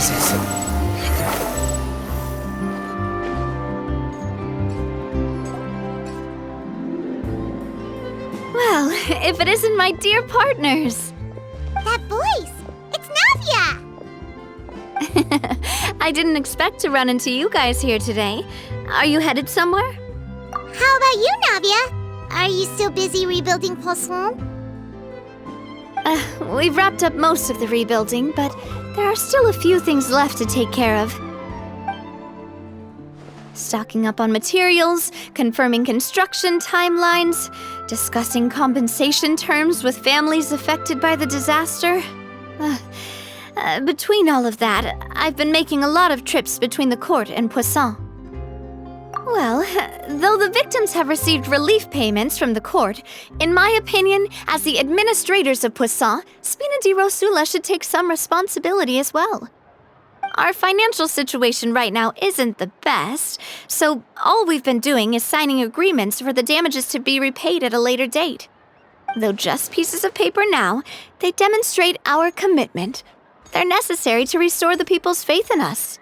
surprises. Well, if it isn't my dear partners. That voice! It's Navia! I didn't expect to run into you guys here today. Are you headed somewhere? How about you, Navia? Are you still busy rebuilding Poisson? We've wrapped up most of the rebuilding, but there are still a few things left to take care of. Stocking up on materials, confirming construction timelines, discussing compensation terms with families affected by the disaster. Between all of that, I've been making a lot of trips between the court and Poisson. Well, though the victims have received relief payments from the court, in my opinion, as the administrators of Poisson, Spina di Rosula should take some responsibility as well. Our financial situation right now isn't the best, so all we've been doing is signing agreements for the damages to be repaid at a later date. Though just pieces of paper now, they demonstrate our commitment. They're necessary to restore the people's faith in us.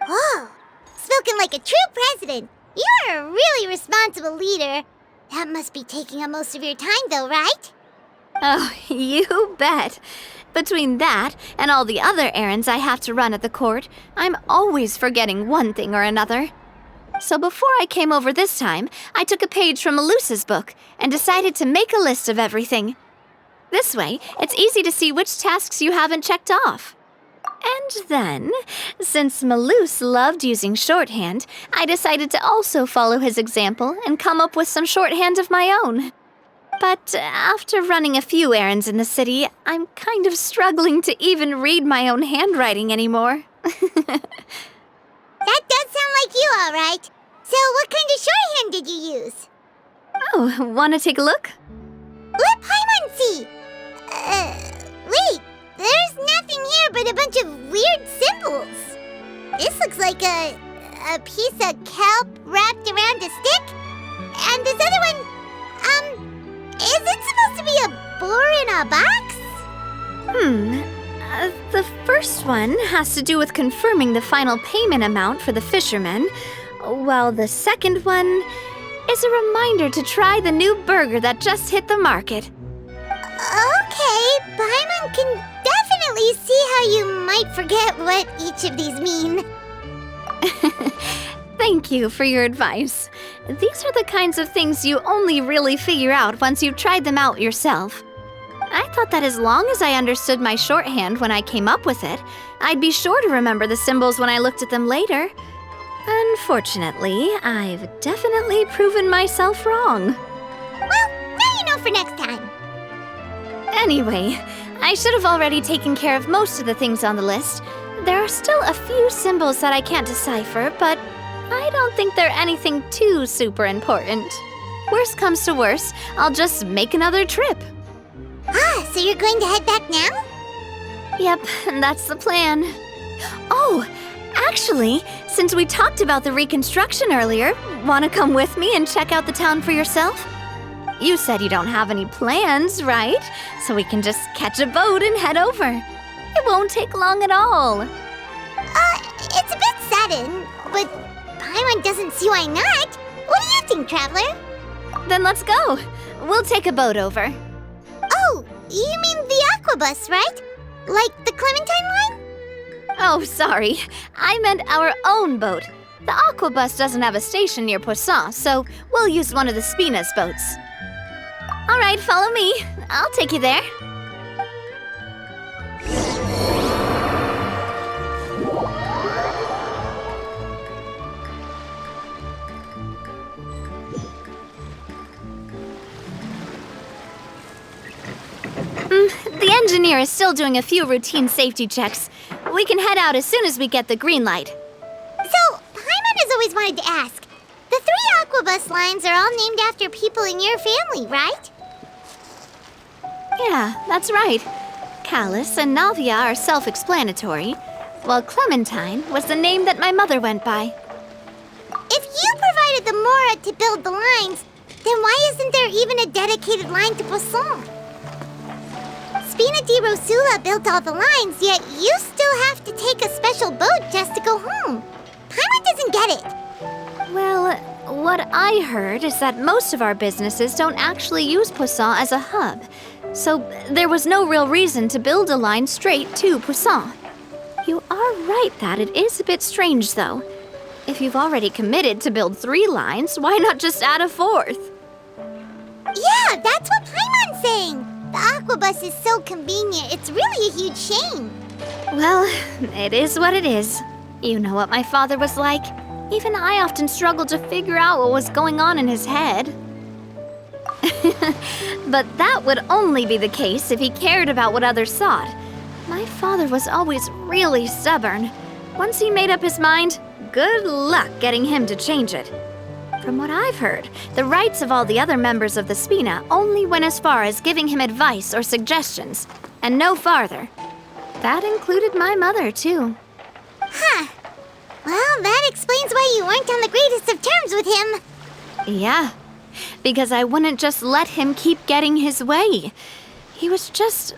Oh, spoken like a true president. You're a really responsible leader. That must be taking up most of your time, though, right? Oh, you bet. Between that and all the other errands I have to run at the court, I'm always forgetting one thing or another. So before I came over this time, I took a page from Melusa's book and decided to make a list of everything. This way, it's easy to see which tasks you haven't checked off. And then, since Melus loved using shorthand, I decided to also follow his example and come up with some shorthand of my own. But after running a few errands in the city, I'm kind of struggling to even read my own handwriting anymore. That does sound like you, all right. So what kind of shorthand did you use? Oh, want to take a look? Let Paimon see! Wait, there's nothing here but a bunch of weird symbols. This looks like a piece of kelp wrapped around a stick. And this other one, is it supposed to be a boar in a box? The first one has to do with confirming the final payment amount for the fishermen, while the second one is a reminder to try the new burger that just hit the market. Okay, Paimon can definitely see how you might forget what each of these mean. Thank you for your advice. These are the kinds of things you only really figure out once you've tried them out yourself. I thought that as long as I understood my shorthand when I came up with it, I'd be sure to remember the symbols when I looked at them later. Unfortunately, I've definitely proven myself wrong. Well, now you know for next time. Anyway, I should have already taken care of most of the things on the list. There are still a few symbols that I can't decipher, but I don't think they're anything too super important. Worst comes to worst, I'll just make another trip. Ah, so you're going to head back now? Yep, that's the plan. Oh, actually, since we talked about the reconstruction earlier, want to come with me and check out the town for yourself? You said you don't have any plans, right? So we can just catch a boat and head over. It won't take long at all. It's a bit sudden, but Paimon doesn't see why not. What do you think, Traveler? Then let's go. We'll take a boat over. Oh, you mean the Aquabus, right? Like the Clementine line? Oh, sorry. I meant our own boat. The Aquabus doesn't have a station near Poisson, so we'll use one of the Spina's boats. All right, follow me. I'll take you there. The engineer is still doing a few routine safety checks. We can head out as soon as we get the green light. So, Paimon has always wanted to ask. The 3 Aquabus lines are all named after people in your family, right? Yeah, that's right. Callus and Navia are self-explanatory, while Clementine was the name that my mother went by. If you provided the Mora to build the lines, then why isn't there even a dedicated line to Poisson? Spina di Rosula built all the lines, yet you still have to take a special boat just to go home. Paimon doesn't get it. Well, what I heard is that most of our businesses don't actually use Poisson as a hub, so there was no real reason to build a line straight to Poisson. You are right that it is a bit strange, though. If you've already committed to build 3 lines, why not just add a 4th? Yeah, that's what Paimon's saying. The Aquabus is so convenient, it's really a huge shame. Well, it is what it is. You know what my father was like. Even I often struggled to figure out what was going on in his head. But that would only be the case if he cared about what others thought. My father was always really stubborn. Once he made up his mind, good luck getting him to change it. From what I've heard, the rights of all the other members of the Spina only went as far as giving him advice or suggestions, and no farther. That included my mother, too. Huh. Well, that explains why you weren't on the greatest of terms with him. Yeah, because I wouldn't just let him keep getting his way. He was just...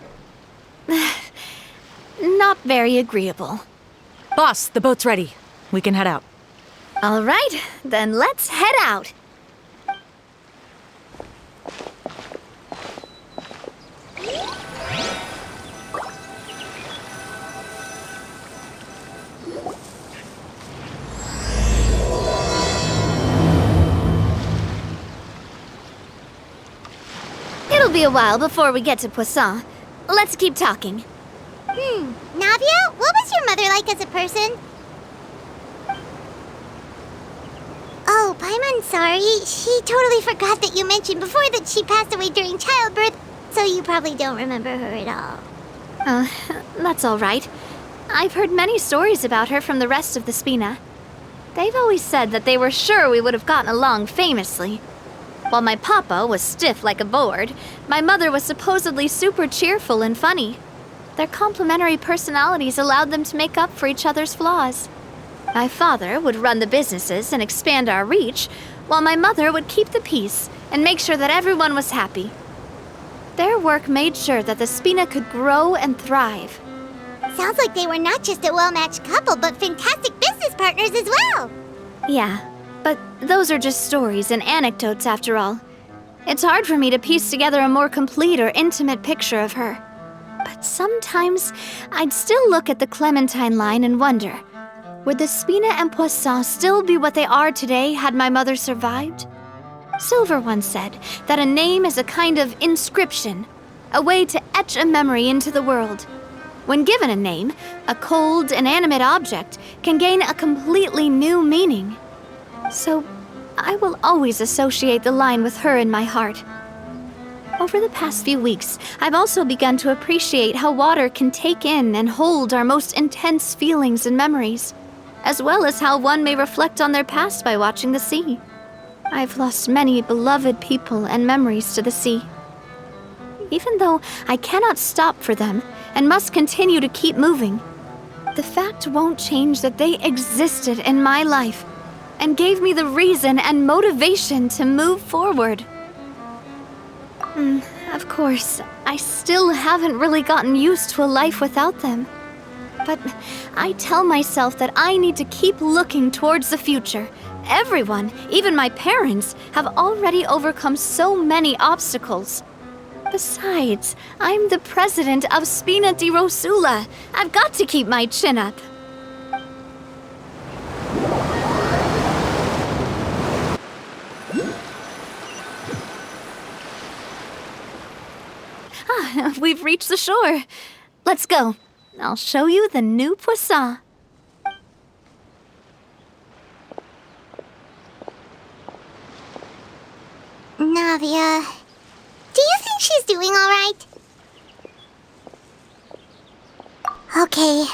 not very agreeable. Boss, the boat's ready. We can head out. All right, then let's head out. It'll be a while before we get to Poisson. Let's keep talking. Navia, what was your mother like as a person? Oh, Paimon, sorry. She totally forgot that you mentioned before that she passed away during childbirth, so you probably don't remember her at all. That's all right. I've heard many stories about her from the rest of the Spina. They've always said that they were sure we would have gotten along famously. While my papa was stiff like a board, my mother was supposedly super cheerful and funny. Their complementary personalities allowed them to make up for each other's flaws. My father would run the businesses and expand our reach, while my mother would keep the peace and make sure that everyone was happy. Their work made sure that the Spina could grow and thrive. Sounds like they were not just a well-matched couple, but fantastic business partners as well. Yeah, but those are just stories and anecdotes after all. It's hard for me to piece together a more complete or intimate picture of her. But sometimes I'd still look at the Clementine line and wonder, would the Spina and Poisson still be what they are today had my mother survived? Silver once said that a name is a kind of inscription, a way to etch a memory into the world. When given a name, a cold, inanimate object can gain a completely new meaning. So, I will always associate the line with her in my heart. Over the past few weeks, I've also begun to appreciate how water can take in and hold our most intense feelings and memories, as well as how one may reflect on their past by watching the sea. I've lost many beloved people and memories to the sea. Even though I cannot stop for them and must continue to keep moving, the fact won't change that they existed in my life and gave me the reason and motivation to move forward. Of course, I still haven't really gotten used to a life without them. But I tell myself that I need to keep looking towards the future. Everyone, even my parents, have already overcome so many obstacles. Besides, I'm the president of Spina di Rosula. I've got to keep my chin up. We've reached the shore. Let's go. I'll show you the new Poisson. Navia, do you think she's doing all right? Okay,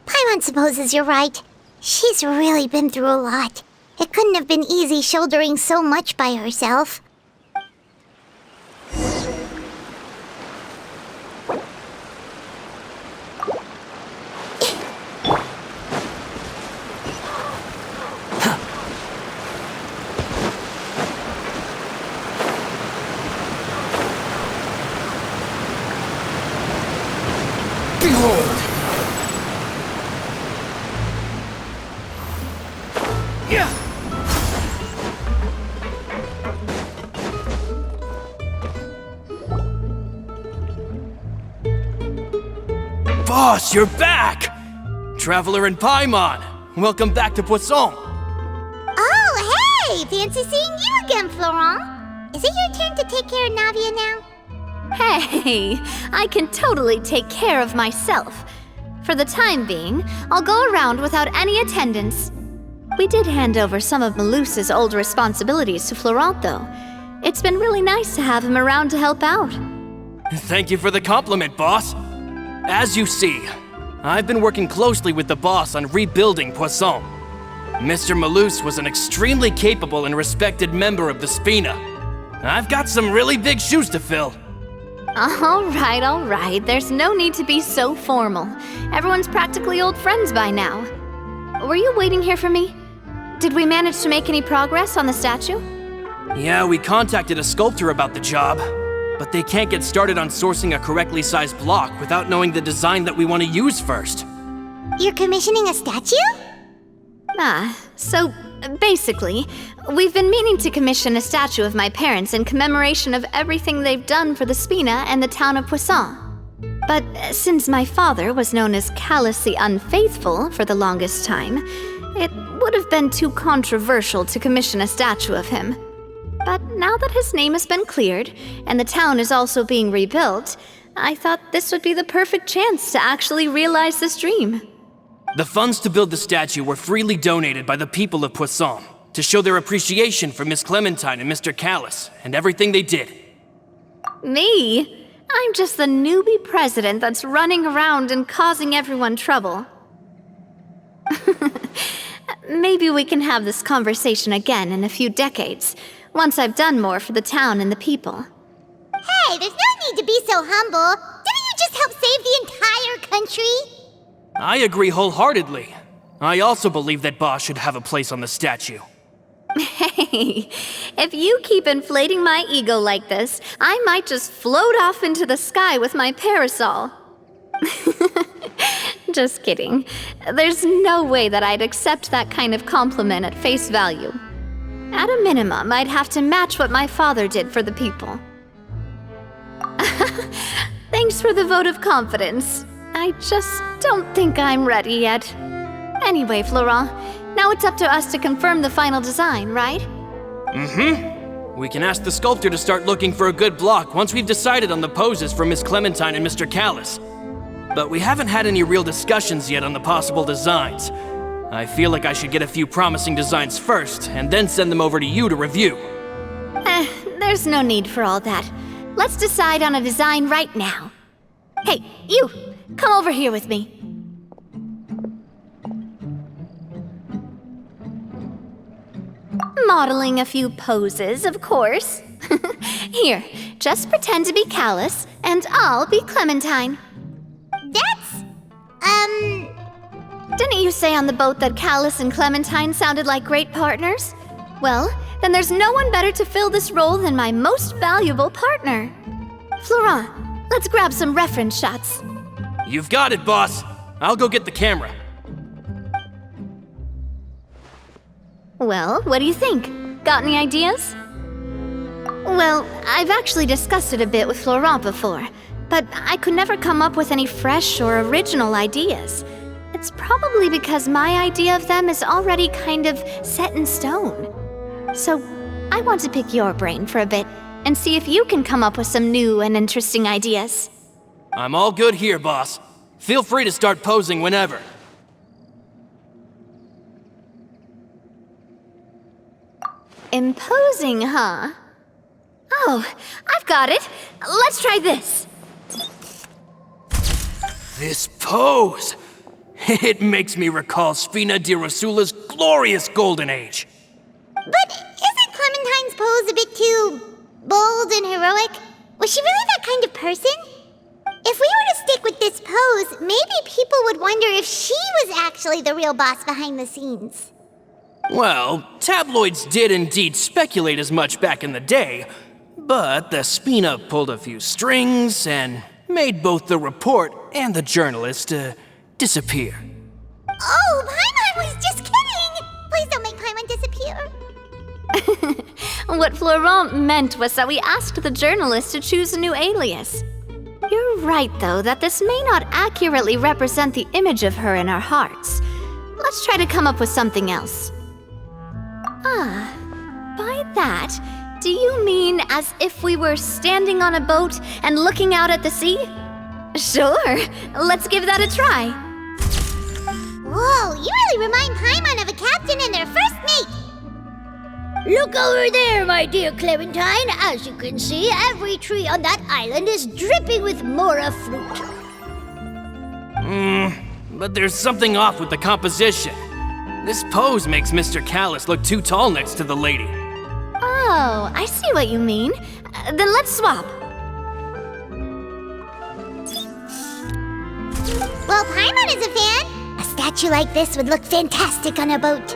Paimon supposes you're right. She's really been through a lot. It couldn't have been easy shouldering so much by herself. Behold! Yeah! Boss, you're back! Traveler and Paimon, welcome back to Poisson. Oh, hey! Fancy seeing you again, Florent. Is it your turn to take care of Navia now? Hey, I can totally take care of myself. For the time being, I'll go around without any attendance. We did hand over some of Malus's old responsibilities to Florent, though. It's been really nice to have him around to help out. Thank you for the compliment, boss. As you see, I've been working closely with the boss on rebuilding Poisson. Mr. Malus was an extremely capable and respected member of the Spina. I've got some really big shoes to fill. All right. There's no need to be so formal. Everyone's practically old friends by now. Were you waiting here for me? Did we manage to make any progress on the statue? Yeah, we contacted a sculptor about the job, but they can't get started on sourcing a correctly sized block without knowing the design that we want to use first. You're commissioning a statue? So basically, we've been meaning to commission a statue of my parents in commemoration of everything they've done for the Spina and the town of Poisson. But since my father was known as Callus the Unfaithful for the longest time, it would have been too controversial to commission a statue of him. But now that his name has been cleared, and the town is also being rebuilt, I thought this would be the perfect chance to actually realize this dream. The funds to build the statue were freely donated by the people of Poisson to show their appreciation for Miss Clementine and Mr. Callus and everything they did. Me? I'm just the newbie president that's running around and causing everyone trouble. Maybe we can have this conversation again in a few decades, once I've done more for the town and the people. Hey, there's no need to be so humble. Didn't you just help save the entire country? I agree wholeheartedly. I also believe that Boss should have a place on the statue. Hey, if you keep inflating my ego like this, I might just float off into the sky with my parasol. Just kidding. There's no way that I'd accept that kind of compliment at face value. At a minimum, I'd have to match what my father did for the people. Thanks for the vote of confidence. I just don't think I'm ready yet. Anyway, Florent, now it's up to us to confirm the final design, right? Mm-hmm. We can ask the sculptor to start looking for a good block once we've decided on the poses for Miss Clementine and Mr. Callus. But we haven't had any real discussions yet on the possible designs. I feel like I should get a few promising designs first, and then send them over to you to review. There's no need for all that. Let's decide on a design right now. Hey, you! Come over here with me. Modeling a few poses, of course. Here, just pretend to be Callus, and I'll be Clementine. That's, Didn't you say on the boat that Callus and Clementine sounded like great partners? Well, then there's no one better to fill this role than my most valuable partner. Florent, let's grab some reference shots. You've got it, boss. I'll go get the camera. Well, what do you think? Got any ideas? Well, I've actually discussed it a bit with Florent before, but I could never come up with any fresh or original ideas. It's probably because my idea of them is already kind of set in stone. So, I want to pick your brain for a bit and see if you can come up with some new and interesting ideas. I'm all good here, boss. Feel free to start posing whenever. Imposing, huh? Oh, I've got it. Let's try this. This pose! It makes me recall Spina di Rosula's glorious golden age. but isn't Clementine's pose a bit too bold and heroic? Was she really that kind of person? If we were to stick with this pose, maybe people would wonder if she was actually the real boss behind the scenes. Well, tabloids did indeed speculate as much back in the day, but the Spina pulled a few strings and made both the report and the journalist disappear. Oh, Paimon was just kidding! Please don't make Paimon disappear. What Florent meant was that we asked the journalist to choose a new alias. You're right, though, that this may not accurately represent the image of her in our hearts. Let's try to come up with something else. By that, do you mean as if we were standing on a boat and looking out at the sea? Sure, let's give that a try. Whoa, you really remind Paimon of a captain and their first mate. Look over there, my dear Clementine. As you can see, every tree on that island is dripping with mora fruit. But there's something off with the composition. This pose makes Mr. Callus look too tall next to the lady. Oh, I see what you mean. Then let's swap. Well, Paimon is a fan. A statue like this would look fantastic on a boat.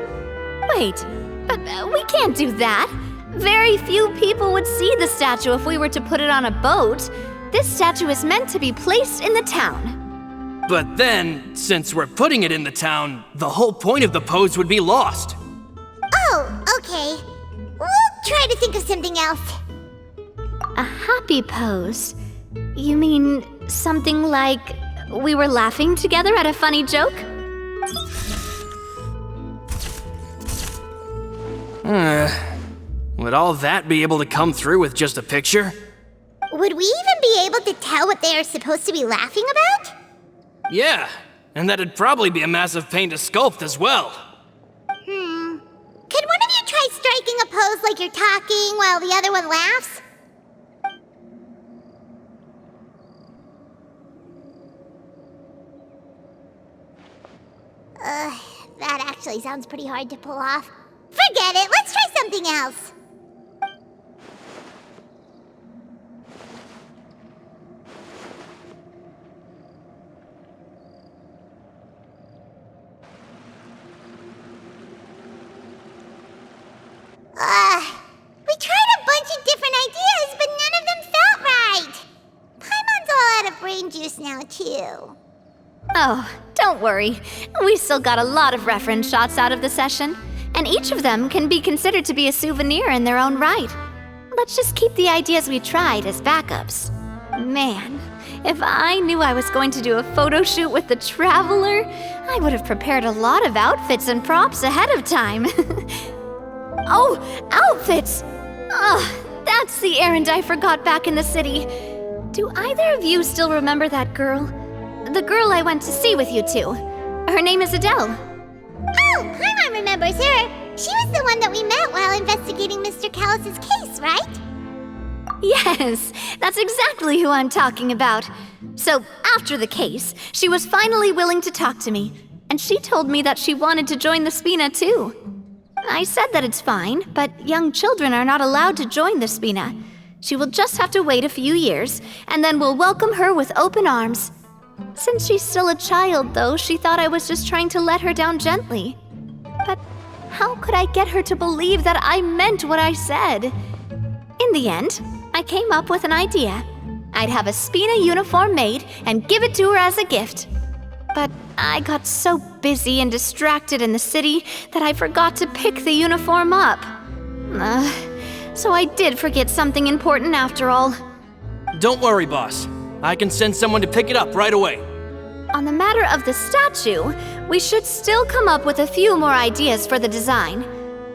Wait, but we can't do that. Very few people would see the statue if we were to put it on a boat. This statue is meant to be placed in the town. But then, since we're putting it in the town, the whole point of the pose would be lost. Oh, okay. We'll try to think of something else. A happy pose? You mean something like we were laughing together at a funny joke? Would all that be able to come through with just a picture? Would we even be able to tell what they are supposed to be laughing about? Yeah, and that'd probably be a massive pain to sculpt as well. Could one of you try striking a pose like you're talking while the other one laughs? That actually sounds pretty hard to pull off. Forget it, let's try something else. We tried a bunch of different ideas, but none of them felt right. Paimon's all out of brain juice now, too. Oh, don't worry. We still got a lot of reference shots out of the session, and each of them can be considered to be a souvenir in their own right. Let's just keep the ideas we tried as backups. Man, if I knew I was going to do a photo shoot with the Traveler, I would have prepared a lot of outfits and props ahead of time. Oh, outfits! That's the errand I forgot back in the city. Do either of you still remember that girl? The girl I went to see with you two. Her name is Adele. Oh, Paimon remembers her. She was the one that we met while investigating Mr. Callus's case, right? Yes, that's exactly who I'm talking about. So, after the case, she was finally willing to talk to me, and she told me that she wanted to join the Spina too. I said that it's fine, but young children are not allowed to join the Spina. She will just have to wait a few years, and then we'll welcome her with open arms. Since she's still a child, though, she thought I was just trying to let her down gently. But how could I get her to believe that I meant what I said? In the end, I came up with an idea. I'd have a Spina uniform made and give it to her as a gift. But I got so busy and distracted in the city that I forgot to pick the uniform up. So I did forget something important after all. Don't worry, boss. I can send someone to pick it up right away. On the matter of the statue, we should still come up with a few more ideas for the design.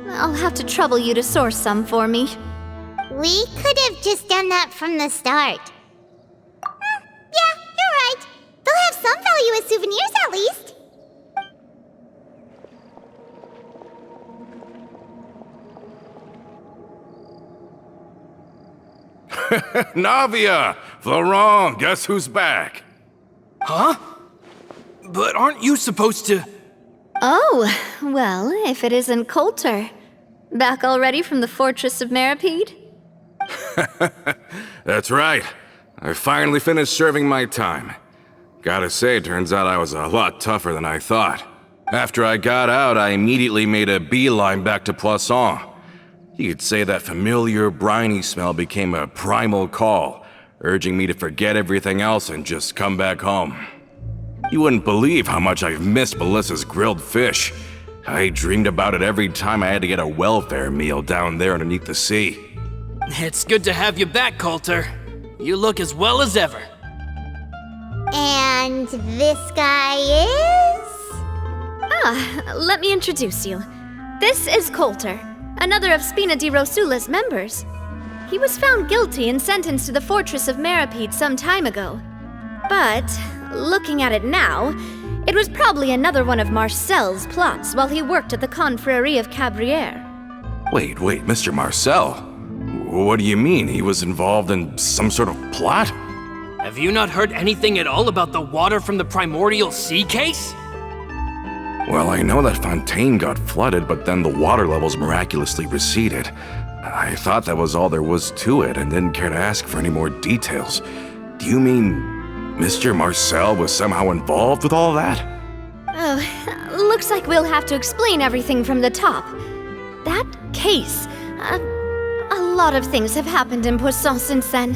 I'll have to trouble you to source some for me. We could have just done that from the start. Yeah, you're right. They'll have some value as souvenirs at least. Navia! Florent, guess who's back? Huh? But aren't you supposed to... Oh, well, if it isn't Coulter. Back already from the Fortress of Meripede? That's right. I finally finished serving my time. Gotta say, turns out I was a lot tougher than I thought. After I got out, I immediately made a beeline back to Poisson. You could say that familiar, briny smell became a primal call, urging me to forget everything else and just come back home. You wouldn't believe how much I've missed Melissa's grilled fish. I dreamed about it every time I had to get a welfare meal down there underneath the sea. It's good to have you back, Coulter. You look as well as ever. And this guy is? Let me introduce you. This is Coulter, another of Spina di Rosula's members. He was found guilty and sentenced to the Fortress of Meripede some time ago. But, looking at it now, it was probably another one of Marcel's plots while he worked at the Confrérie of Cabrières. Wait, Mr. Marcel? What do you mean? He was involved in some sort of plot? Have you not heard anything at all about the water from the primordial sea case? Well, I know that Fontaine got flooded, but then the water levels miraculously receded. I thought that was all there was to it and didn't care to ask for any more details. Do you mean Mr. Marcel was somehow involved with all that? Oh, looks like we'll have to explain everything from the top. That case, a lot of things have happened in Poisson since then.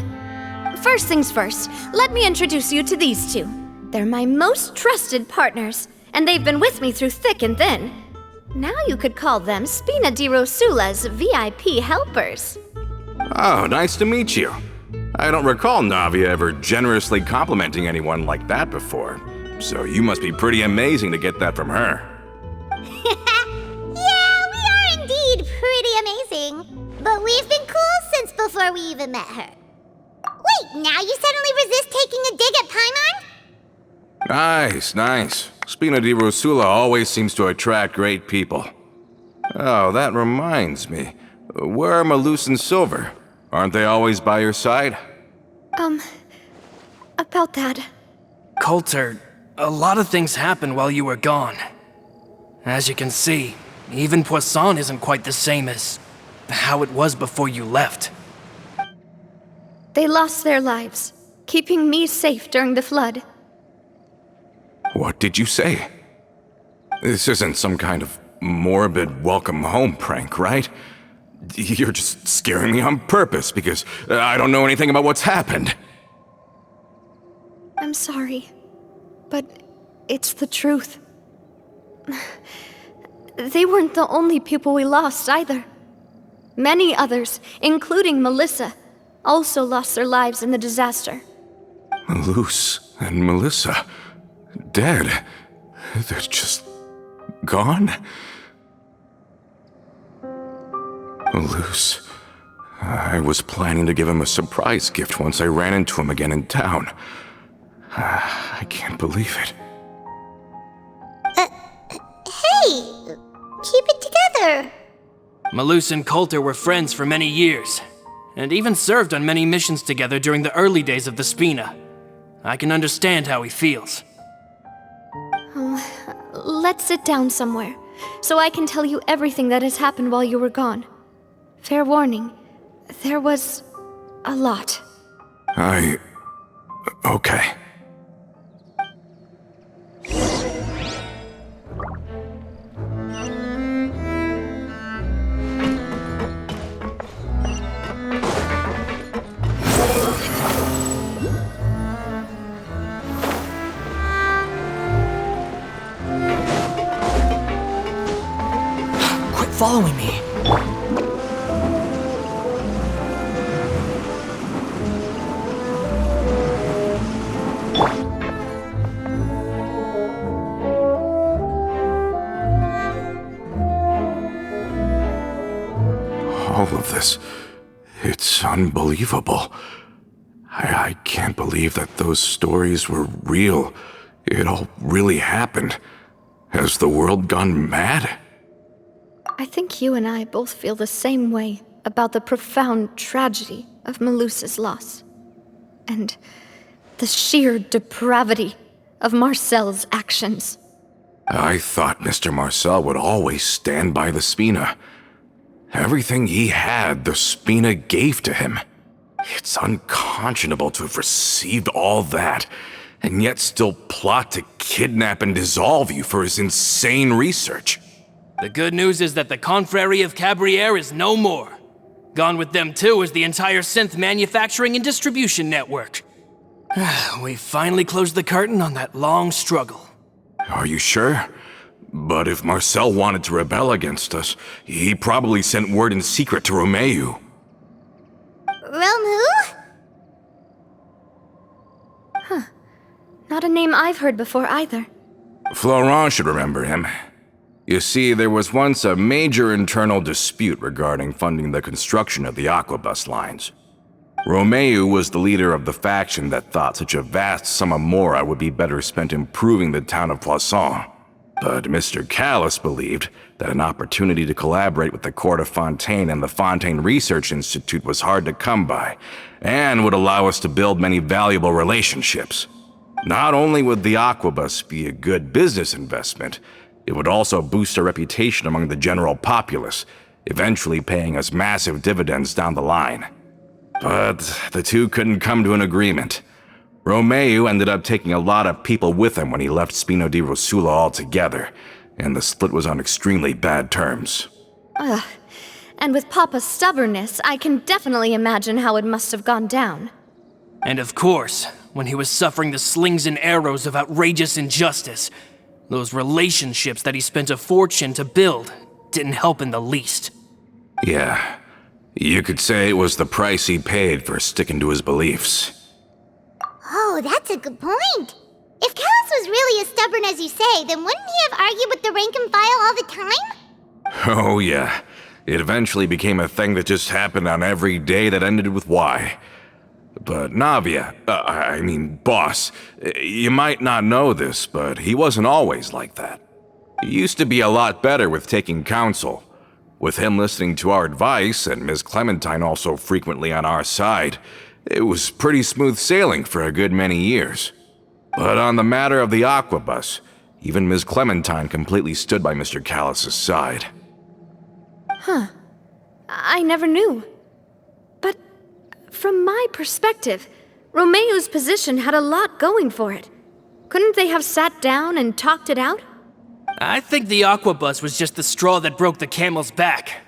First things first, let me introduce you to these two. They're my most trusted partners, and they've been with me through thick and thin. Now you could call them Spina di Rosula's VIP helpers. Oh, nice to meet you. I don't recall Navia ever generously complimenting anyone like that before, so you must be pretty amazing to get that from her. Yeah, we are indeed pretty amazing. But we've been cool since before we even met her. Wait, now you suddenly resist taking a dig at Paimon? Nice. Spina di Rosula always seems to attract great people. Oh, that reminds me. Where are Malus and Silver? Aren't they always by your side? About that. Coulter, a lot of things happened while you were gone. As you can see, even Poisson isn't quite the same as how it was before you left. They lost their lives, keeping me safe during the flood. What did you say? This isn't some kind of morbid welcome home prank, right? You're just scaring me on purpose because I don't know anything about what's happened. I'm sorry, but it's the truth. They weren't the only people we lost either. Many others, including Melissa, also lost their lives in the disaster. Malus and Melissa, dead. They're just gone? Malus. I was planning to give him a surprise gift once I ran into him again in town. I can't believe it. Hey, keep it together. Malus and Coulter were friends for many years, and even served on many missions together during the early days of the Spina. I can understand how he feels. Let's sit down somewhere, so I can tell you everything that has happened while you were gone. Fair warning, there was a lot. Okay. Quit following me. All of this, it's unbelievable. I can't believe that those stories were real. It all really happened. Has the world gone mad? I think you and I both feel the same way about the profound tragedy of Melusa's loss. And the sheer depravity of Marcel's actions. I thought Mr. Marcel would always stand by the Spina. Everything he had, the Spina gave to him. It's unconscionable to have received all that, and yet still plot to kidnap and dissolve you for his insane research. The good news is that the Confrérie of Cabrières is no more. Gone with them too is the entire synth manufacturing and distribution network. We finally closed the curtain on that long struggle. Are you sure? But if Marcel wanted to rebel against us, he probably sent word in secret to Romeu. Romu? Not a name I've heard before either. Florent should remember him. You see, there was once a major internal dispute regarding funding the construction of the Aquabus lines. Romeu was the leader of the faction that thought such a vast sum of mora would be better spent improving the town of Poisson. But Mr. Callis believed that an opportunity to collaborate with the Court of Fontaine and the Fontaine Research Institute was hard to come by, and would allow us to build many valuable relationships. Not only would the Aquabus be a good business investment, it would also boost our reputation among the general populace, eventually paying us massive dividends down the line. But the two couldn't come to an agreement. Romeu ended up taking a lot of people with him when he left Spino di Rosula altogether, and the split was on extremely bad terms. And with Papa's stubbornness, I can definitely imagine how it must have gone down. And of course, when he was suffering the slings and arrows of outrageous injustice, those relationships that he spent a fortune to build didn't help in the least. Yeah, you could say it was the price he paid for sticking to his beliefs. Oh, that's a good point. If Callis was really as stubborn as you say, then wouldn't he have argued with the rank and file all the time? Oh yeah, it eventually became a thing that just happened on every day that ended with Y. But Navia, boss, you might not know this, but he wasn't always like that. He used to be a lot better with taking counsel. With him listening to our advice, and Ms. Clementine also frequently on our side, it was pretty smooth sailing for a good many years. But on the matter of the Aquabus, even Ms. Clementine completely stood by Mr. Callis' side. I never knew. But from my perspective, Romeu's position had a lot going for it. Couldn't they have sat down and talked it out? I think the Aquabus was just the straw that broke the camel's back.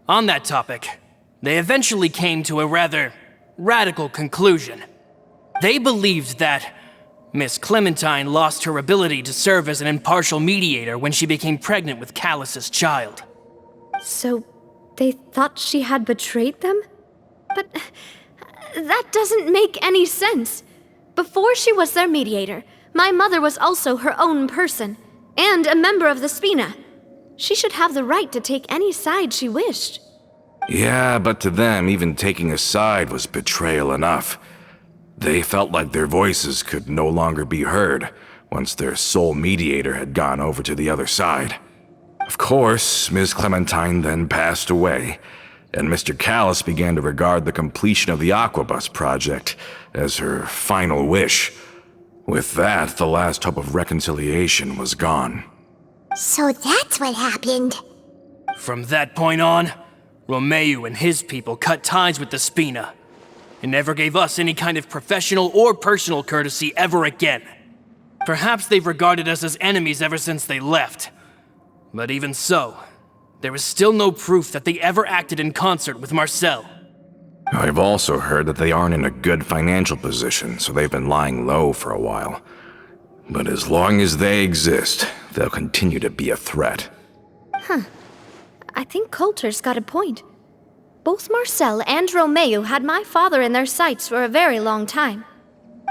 On that topic, they eventually came to a rather radical conclusion. They believed that Miss Clementine lost her ability to serve as an impartial mediator when she became pregnant with Callis's child. So they thought she had betrayed them? But that doesn't make any sense. Before she was their mediator, my mother was also her own person, and a member of the Spina. She should have the right to take any side she wished. Yeah, but to them, even taking a side was betrayal enough. They felt like their voices could no longer be heard once their sole mediator had gone over to the other side. Of course, Ms. Clementine then passed away, and Mr. Callis began to regard the completion of the Aquabus project as her final wish. With that, the last hope of reconciliation was gone. So that's what happened. From that point on, Romeu and his people cut ties with the Spina, and never gave us any kind of professional or personal courtesy ever again. Perhaps they've regarded us as enemies ever since they left. But even so, there is still no proof that they ever acted in concert with Marcel. I've also heard that they aren't in a good financial position, so they've been lying low for a while. But as long as they exist, they'll continue to be a threat. I think Coulter's got a point. Both Marcel and Romeu had my father in their sights for a very long time.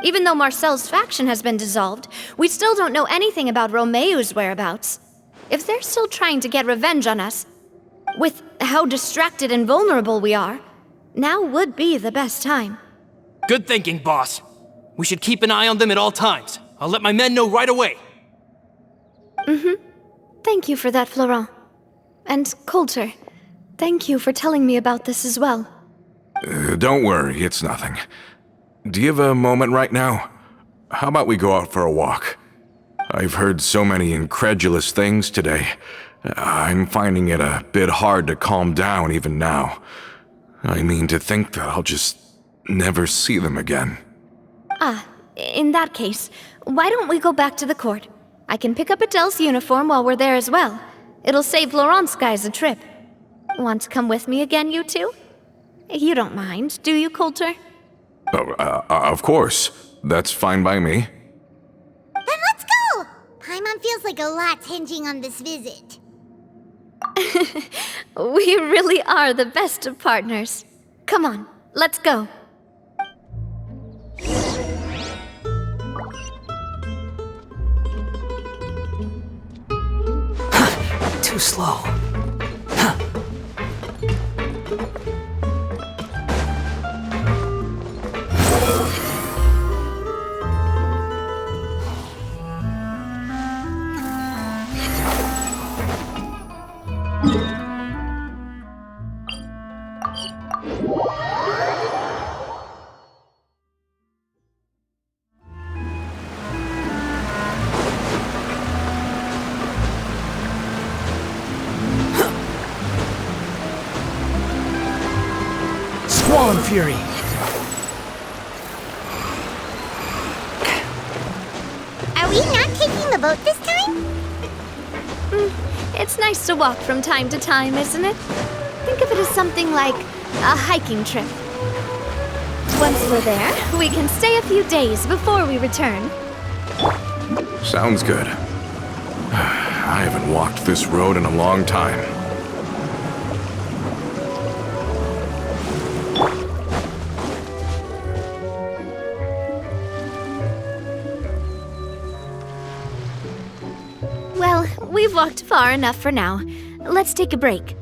Even though Marcel's faction has been dissolved, we still don't know anything about Romeu's whereabouts. If they're still trying to get revenge on us, with how distracted and vulnerable we are, now would be the best time. Good thinking, boss. We should keep an eye on them at all times. I'll let my men know right away. Thank you for that, Florent. And Coulter, thank you for telling me about this as well. Don't worry, it's nothing. Do you have a moment right now? How about we go out for a walk? I've heard so many incredulous things today. I'm finding it a bit hard to calm down even now. I mean, to think that I'll just never see them again. In that case, why don't we go back to the court? I can pick up Adele's uniform while we're there as well. It'll save Laurent's guys a trip. Want to come with me again, you two? You don't mind, do you, Coulter? Oh, of course. That's fine by me. Then let's go! Paimon feels like a lot's hinging on this visit. We really are the best of partners. Come on, let's go. Too slow. Squall and Fury. Are we not taking the boat this time? It's nice to walk from time to time, isn't it? Think of it as something like a hiking trip. Once we're there, we can stay a few days before we return. Sounds good. I haven't walked this road in a long time. Well, we've walked far enough for now. Let's take a break.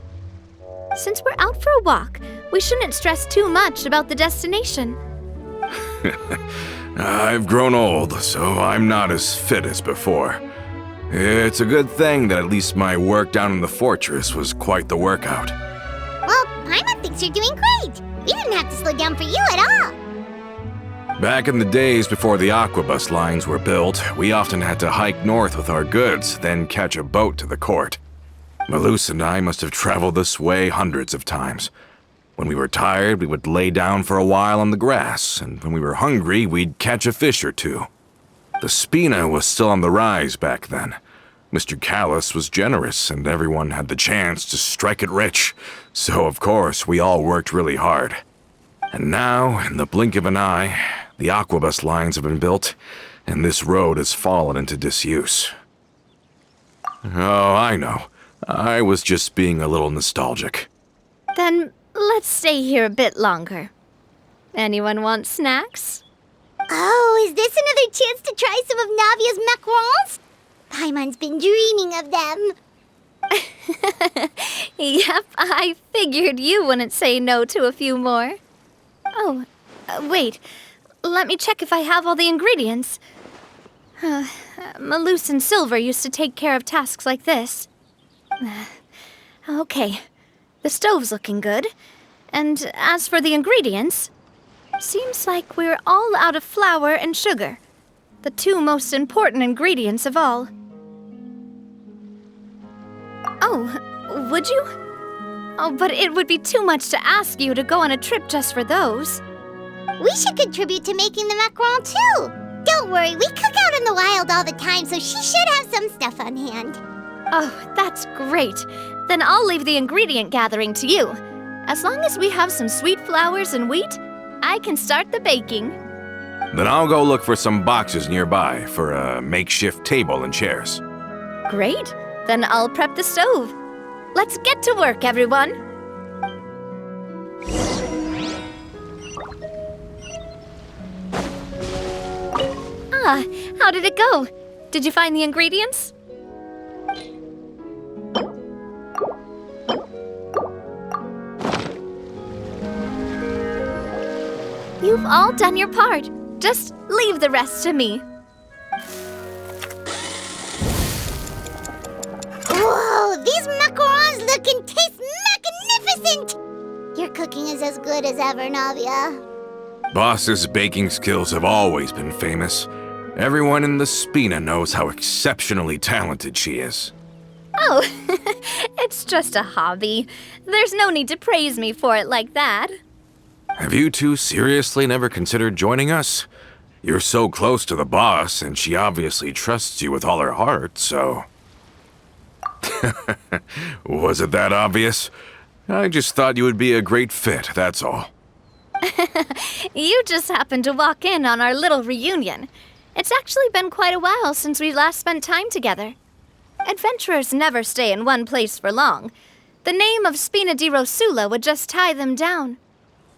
Since we're out for a walk, we shouldn't stress too much about the destination. I've grown old, so I'm not as fit as before. It's a good thing that at least my work down in the fortress was quite the workout. Well, Paimon thinks you're doing great. We didn't have to slow down for you at all. Back in the days before the aquabus lines were built, we often had to hike north with our goods, then catch a boat to the court. Malus and I must have traveled this way hundreds of times. When we were tired, we would lay down for a while on the grass, and when we were hungry, we'd catch a fish or two. The Spina was still on the rise back then. Mr. Callis was generous, and everyone had the chance to strike it rich, so of course we all worked really hard. And now, in the blink of an eye, the aquabus lines have been built, and this road has fallen into disuse. Oh, I know. I was just being a little nostalgic. Then let's stay here a bit longer. Anyone want snacks? Oh, is this another chance to try some of Navia's macarons? Paimon's been dreaming of them. Yep, I figured you wouldn't say no to a few more. Oh, wait. Let me check if I have all the ingredients. Malus and Silver used to take care of tasks like this. Okay, the stove's looking good. And as for the ingredients, seems like we're all out of flour and sugar, the two most important ingredients of all. Oh, would you? Oh, but it would be too much to ask you to go on a trip just for those. We should contribute to making the macaron too. Don't worry, we cook out in the wild all the time, so she should have some stuff on hand. Oh, that's great. Then I'll leave the ingredient gathering to you. As long as we have some sweet flours and wheat, I can start the baking. Then I'll go look for some boxes nearby for a makeshift table and chairs. Great. Then I'll prep the stove. Let's get to work, everyone. Ah, how did it go? Did you find the ingredients? You've all done your part. Just leave the rest to me. Whoa, these macarons look and taste magnificent! Your cooking is as good as ever, Navia. Boss's baking skills have always been famous. Everyone in the Spina knows how exceptionally talented she is. Oh, it's just a hobby. There's no need to praise me for it like that. Have you two seriously never considered joining us? You're so close to the boss, and she obviously trusts you with all her heart, so... Was it that obvious? I just thought you would be a great fit, that's all. You just happened to walk in on our little reunion. It's actually been quite a while since we last spent time together. Adventurers never stay in one place for long. The name of Spina di Rosula would just tie them down.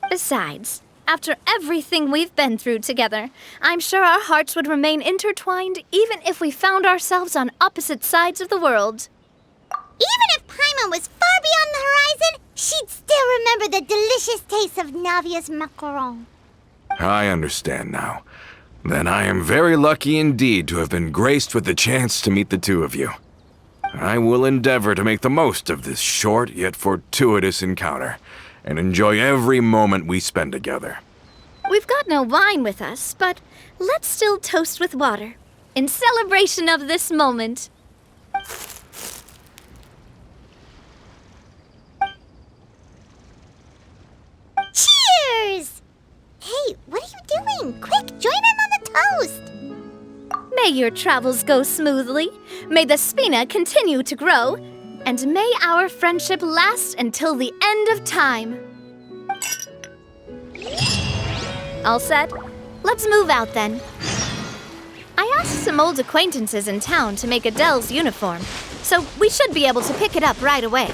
Besides, after everything we've been through together, I'm sure our hearts would remain intertwined even if we found ourselves on opposite sides of the world. Even if Paimon was far beyond the horizon, she'd still remember the delicious taste of Navia's macaron. I understand now. Then I am very lucky indeed to have been graced with the chance to meet the two of you. I will endeavor to make the most of this short yet fortuitous encounter, and enjoy every moment we spend together. We've got no wine with us, but let's still toast with water, in celebration of this moment. Cheers! Hey, what are you doing? Quick, join in on the toast! May your travels go smoothly, may the Spina continue to grow, and may our friendship last until the end of time. All set? Let's move out then. I asked some old acquaintances in town to make Adele's uniform, so we should be able to pick it up right away.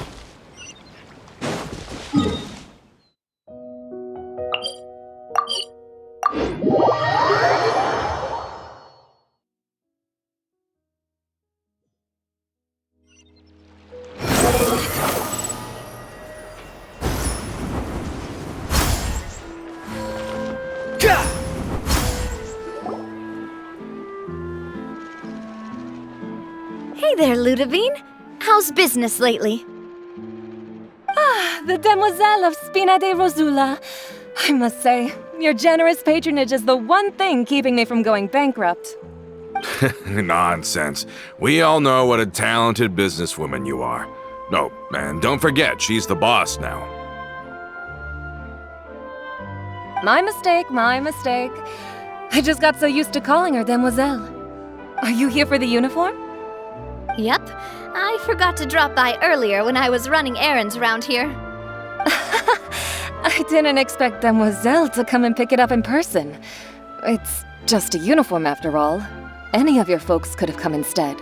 Hey there, Ludovine. How's business lately? The Demoiselle of Spina di Rosula. I must say, your generous patronage is the one thing keeping me from going bankrupt. Nonsense. We all know what a talented businesswoman you are. No, and don't forget, she's the boss now. My mistake, my mistake. I just got so used to calling her Demoiselle. Are you here for the uniform? Yep. I forgot to drop by earlier when I was running errands around here. I didn't expect Demoiselle to come and pick it up in person. It's just a uniform after all. Any of your folks could have come instead.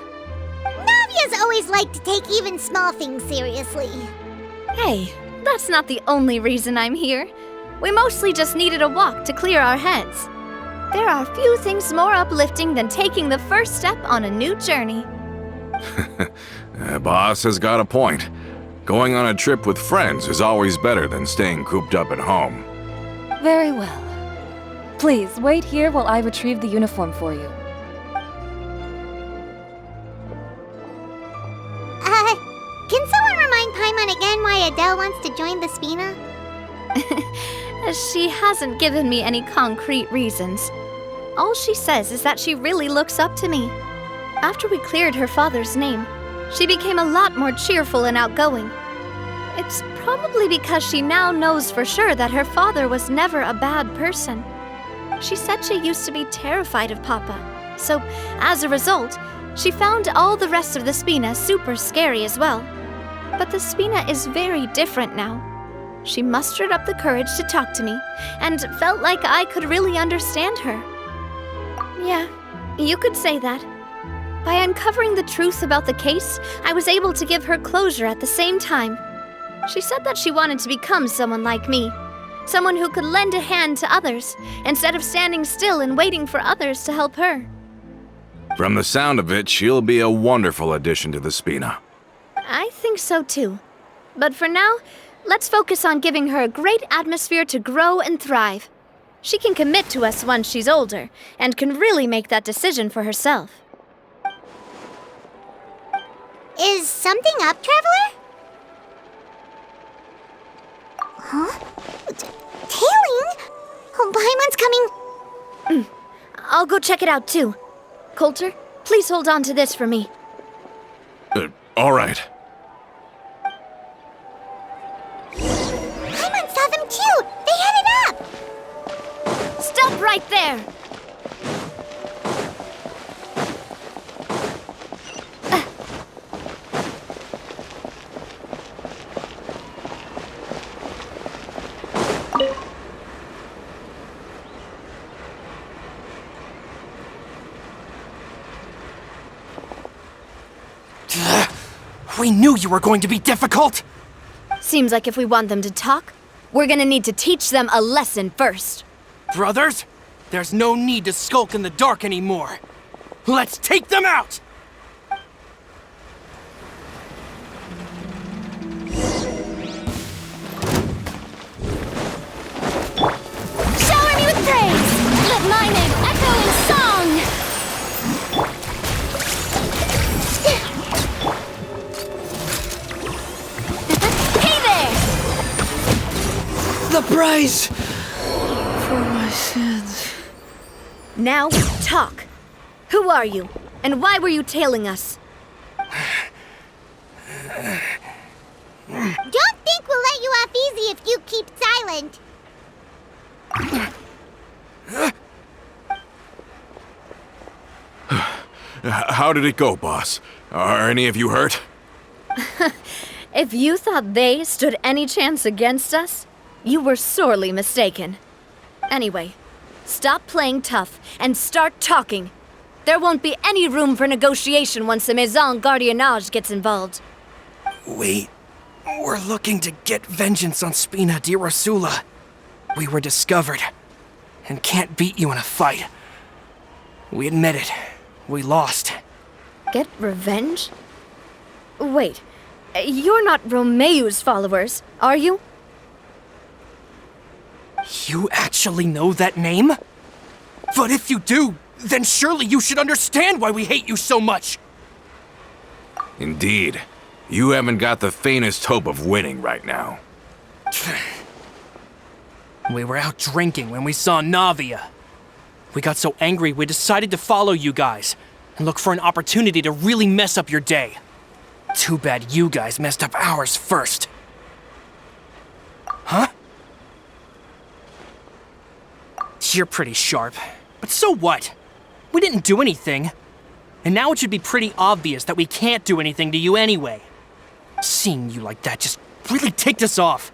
Navia's always liked to take even small things seriously. Hey, that's not the only reason I'm here. We mostly just needed a walk to clear our heads. There are few things more uplifting than taking the first step on a new journey. Boss has got a point. Going on a trip with friends is always better than staying cooped up at home. Very well. Please, wait here while I retrieve the uniform for you. Can someone remind Paimon again why Adele wants to join the Spina? She hasn't given me any concrete reasons. All she says is that she really looks up to me. After we cleared her father's name, she became a lot more cheerful and outgoing. It's probably because she now knows for sure that her father was never a bad person. She said she used to be terrified of Papa, so as a result, she found all the rest of the Spina super scary as well. But the Spina is very different now. She mustered up the courage to talk to me, and felt like I could really understand her. Yeah, you could say that. By uncovering the truth about the case, I was able to give her closure at the same time. She said that she wanted to become someone like me, someone who could lend a hand to others, instead of standing still and waiting for others to help her. From the sound of it, she'll be a wonderful addition to the Spina. I think so too. But for now, let's focus on giving her a great atmosphere to grow and thrive. She can commit to us once she's older, and can really make that decision for herself. Is something up, Traveler? Huh? Tailing? Oh, Paimon's coming. I'll go check it out too. Coulter, please hold on to this for me. All right. Paimon saw them too! They headed up! Stop right there! We knew you were going to be difficult! Seems like if we want them to talk, we're gonna need to teach them a lesson first. Brothers, there's no need to skulk in the dark anymore. Let's take them out! Shower me with praise! Let my name echo in song! Hey there! The price for my sins. Now, talk. Who are you? And why were you tailing us? Don't think we'll let you off easy if you keep silent. How did it go, boss? Are any of you hurt? If you thought they stood any chance against us, you were sorely mistaken. Anyway, stop playing tough and start talking. There won't be any room for negotiation once the Maison Gardiennage gets involved. We're looking to get vengeance on Spina di Rosula. We were discovered and can't beat you in a fight. We admit it. We lost. Get revenge? Wait, you're not Romeu's followers, are you? You actually know that name? But if you do, then surely you should understand why we hate you so much. Indeed. You haven't got the faintest hope of winning right now. We were out drinking when we saw Navia. We got so angry we decided to follow you guys and look for an opportunity to really mess up your day. Too bad you guys messed up ours first. Huh? You're pretty sharp, but so what? We didn't do anything. And now it should be pretty obvious that we can't do anything to you anyway. Seeing you like that just really ticked us off.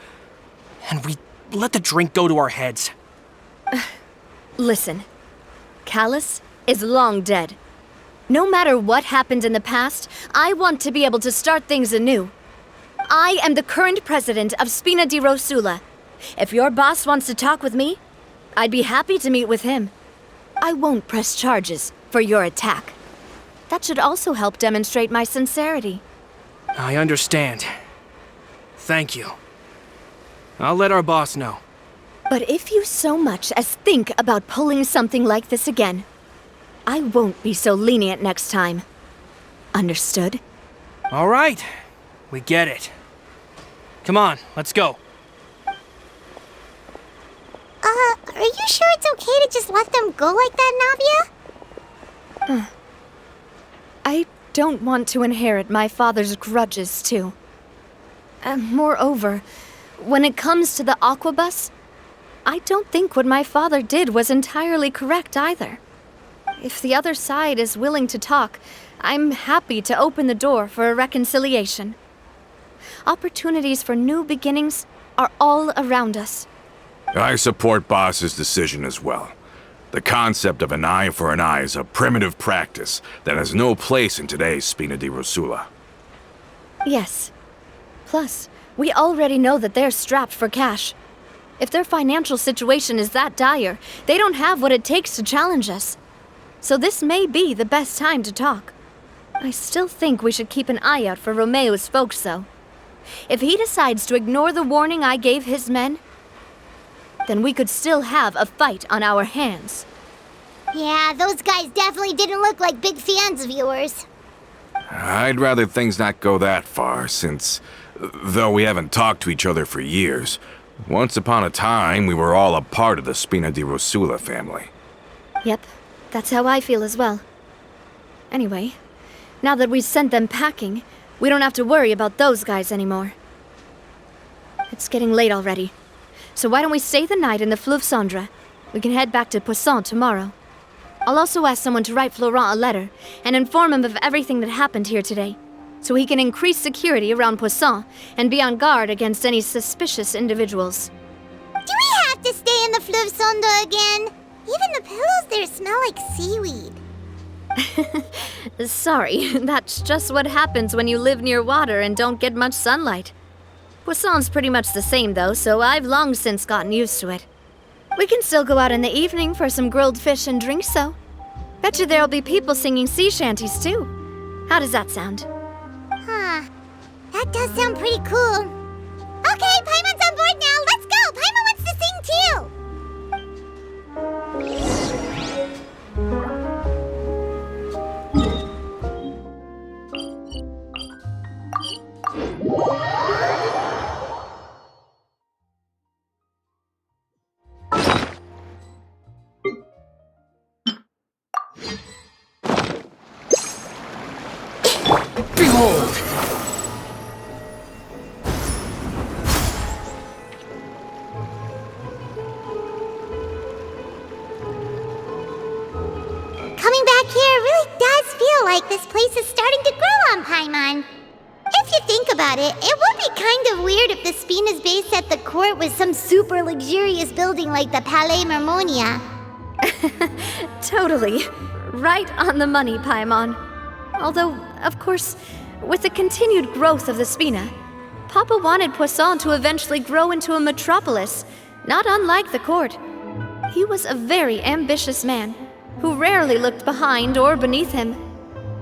And we let the drink go to our heads. Listen, Callus is long dead. No matter what happened in the past, I want to be able to start things anew. I am the current president of Spina di Rosula. If your boss wants to talk with me, I'd be happy to meet with him. I won't press charges for your attack. That should also help demonstrate my sincerity. I understand. Thank you. I'll let our boss know. But if you so much as think about pulling something like this again, I won't be so lenient next time. Understood? All right. We get it. Come on, let's go. Are you sure it's okay to just let them go like that, Navia? I don't want to inherit my father's grudges, too. Moreover, when it comes to the Aquabus, I don't think what my father did was entirely correct either. If the other side is willing to talk, I'm happy to open the door for a reconciliation. Opportunities for new beginnings are all around us. I support Boss's decision as well. The concept of an eye for an eye is a primitive practice that has no place in today's Spina di Rosula. Yes. Plus, we already know that they're strapped for cash. If their financial situation is that dire, they don't have what it takes to challenge us. So this may be the best time to talk. I still think we should keep an eye out for Romeu's folks, though. If he decides to ignore the warning I gave his men, then we could still have a fight on our hands. Yeah, those guys definitely didn't look like big fans of yours. I'd rather things not go that far, since, though we haven't talked to each other for years, once upon a time we were all a part of the Spina di Rosula family. Yep, that's how I feel as well. Anyway, now that we've sent them packing, we don't have to worry about those guys anymore. It's getting late already. So why don't we stay the night in the Fleuve Cendre? We can head back to Poisson tomorrow. I'll also ask someone to write Florent a letter and inform him of everything that happened here today, so he can increase security around Poisson and be on guard against any suspicious individuals. Do we stay in the Fleuve Sonda again. Even the pillows there smell like seaweed. Sorry, that's just what happens when you live near water and don't get much sunlight. Poisson's pretty much the same though, so I've long since gotten used to it. We can still go out in the evening for some grilled fish and drinks though. Bet you there'll be people singing sea shanties too. How does that sound? Huh. That does sound pretty cool. Okay, Paimon's on board now. Let's go. Paimon wants to sing too. Behold! Coming back here really does feel like this place is starting to grow on Paimon. If you think about it, it would be kind of weird if the Spina's base at the court was some super luxurious building like the Palais Mermonia. Totally. Right on the money, Paimon. Although, of course, with the continued growth of the Spina, Papa wanted Poisson to eventually grow into a metropolis, not unlike the court. He was a very ambitious man, who rarely looked behind or beneath him.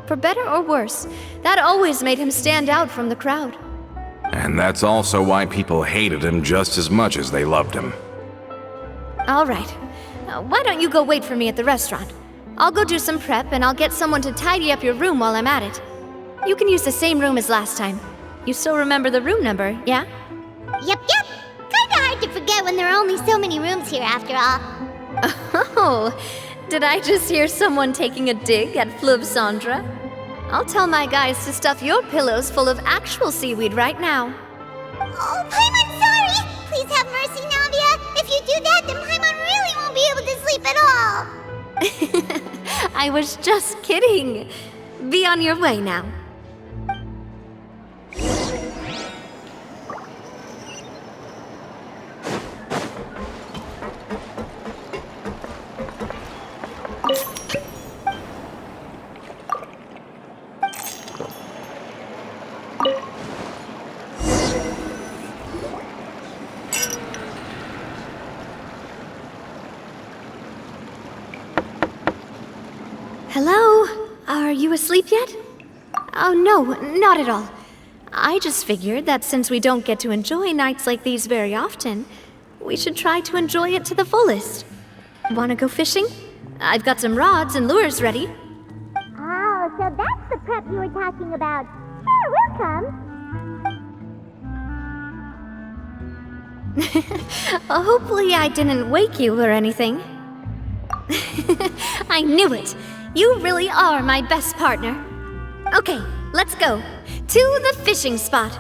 For better or worse, that always made him stand out from the crowd. And that's also why people hated him just as much as they loved him. All right. Why don't you go wait for me at the restaurant? I'll go do some prep and I'll get someone to tidy up your room while I'm at it. You can use the same room as last time. You still remember the room number, yeah? Yep. Kinda hard to forget when there are only so many rooms here after all. Oh, did I just hear someone taking a dig at Fleuve Sandra? I'll tell my guys to stuff your pillows full of actual seaweed right now. Oh, Paimon, sorry! Please have mercy, Navia. If you do that, then Paimon really won't be able to sleep at all. I was just kidding. Be on your way now. Hello? Are you asleep yet? Oh, no, not at all. I just figured that since we don't get to enjoy nights like these very often, we should try to enjoy it to the fullest. Wanna go fishing? I've got some rods and lures ready. Oh, so that's the prep you were talking about. Sure, we'll come. Hopefully I didn't wake you or anything. I knew it. You really are my best partner. Okay, let's go. To the fishing spot.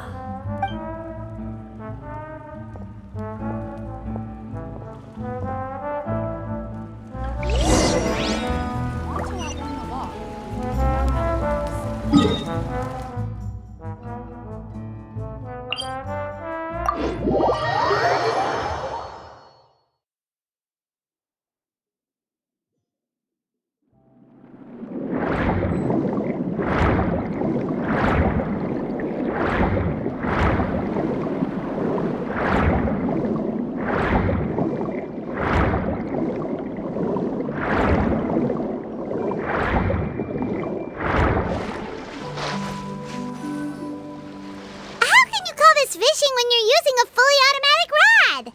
Fishing when you're using a fully automatic rod.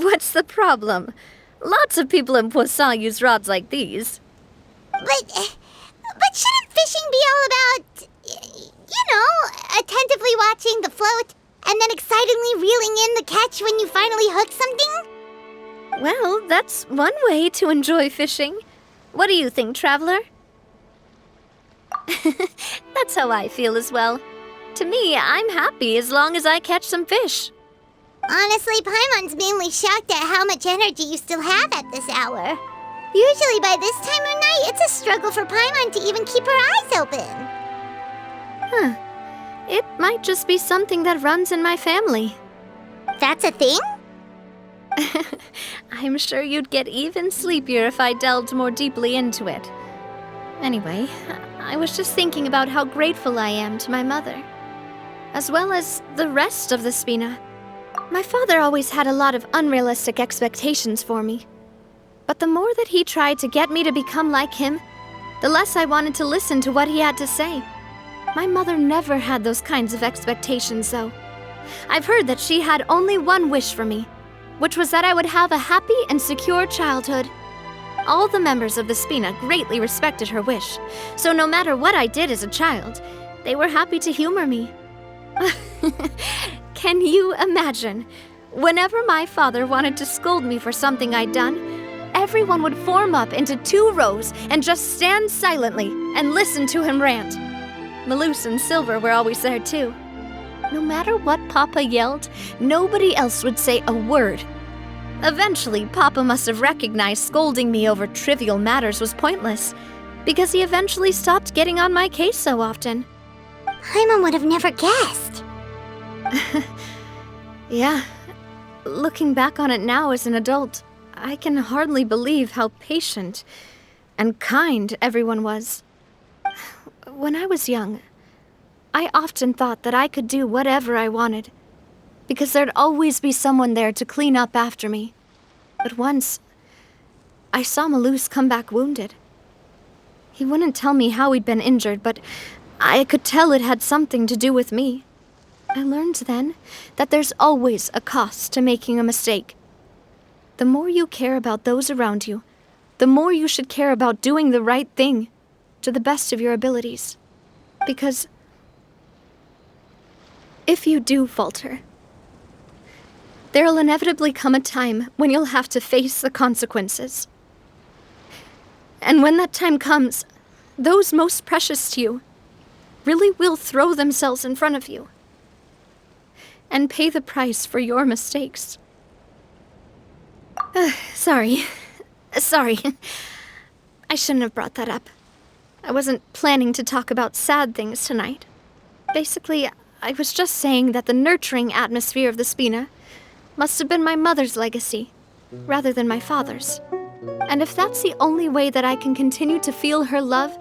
What's the problem? Lots of people in Poisson use rods like these. But shouldn't fishing be all about, attentively watching the float and then excitedly reeling in the catch when you finally hook something? Well, that's one way to enjoy fishing. What do you think, Traveler? That's how I feel as well. To me, I'm happy as long as I catch some fish. Honestly, Paimon's mainly shocked at how much energy you still have at this hour. Usually by this time of night, it's a struggle for Paimon to even keep her eyes open. It might just be something that runs in my family. That's a thing? I'm sure you'd get even sleepier if I delved more deeply into it. Anyway, I was just thinking about how grateful I am to my mother, as well as the rest of the Spina. My father always had a lot of unrealistic expectations for me. But the more that he tried to get me to become like him, the less I wanted to listen to what he had to say. My mother never had those kinds of expectations, though. I've heard that she had only one wish for me, which was that I would have a happy and secure childhood. All the members of the Spina greatly respected her wish, so no matter what I did as a child, they were happy to humor me. Can you imagine? Whenever my father wanted to scold me for something I'd done, everyone would form up into 2 rows and just stand silently and listen to him rant. Malus and Silver were always there too. No matter what Papa yelled, nobody else would say a word. Eventually, Papa must have recognized scolding me over trivial matters was pointless, because he eventually stopped getting on my case so often. Paimon would have never guessed. Yeah. Looking back on it now as an adult, I can hardly believe how patient and kind everyone was. When I was young, I often thought that I could do whatever I wanted, because there'd always be someone there to clean up after me. But once, I saw Malus come back wounded. He wouldn't tell me how he'd been injured, but I could tell it had something to do with me. I learned then that there's always a cost to making a mistake. The more you care about those around you, the more you should care about doing the right thing to the best of your abilities. Because if you do falter, there'll inevitably come a time when you'll have to face the consequences. And when that time comes, those most precious to you really will throw themselves in front of you and pay the price for your mistakes. Sorry. I shouldn't have brought that up. I wasn't planning to talk about sad things tonight. Basically, I was just saying that the nurturing atmosphere of the Spina must have been my mother's legacy, rather than my father's. And if that's the only way that I can continue to feel her love,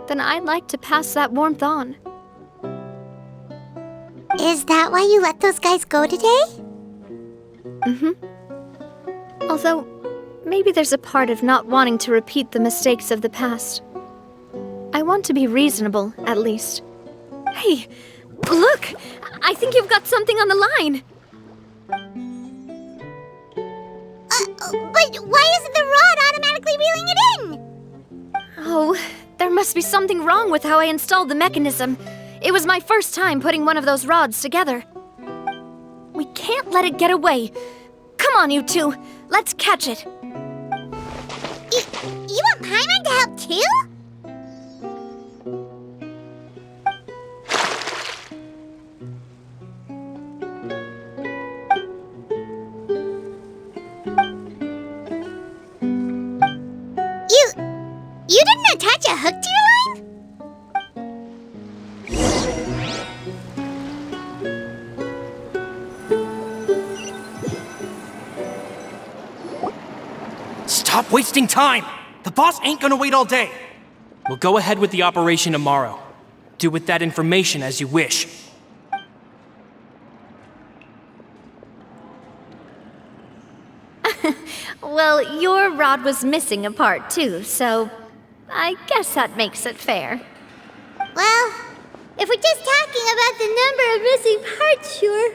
then I'd like to pass that warmth on. Is that why you let those guys go today? Although, maybe there's a part of not wanting to repeat the mistakes of the past. I want to be reasonable, at least. Hey, look! I think you've got something on the line! But why isn't the rod automatically reeling it in? Oh, there must be something wrong with how I installed the mechanism. It was my first time putting one of those rods together. We can't let it get away. Come on, you two. Let's catch it. You want Paimon to help too? You didn't attach a hook to your line? Stop wasting time! The boss ain't gonna wait all day. We'll go ahead with the operation tomorrow. Do with that information as you wish. Well, your rod was missing a part too, so I guess that makes it fair. Well, if we're just talking about the number of missing parts, sure.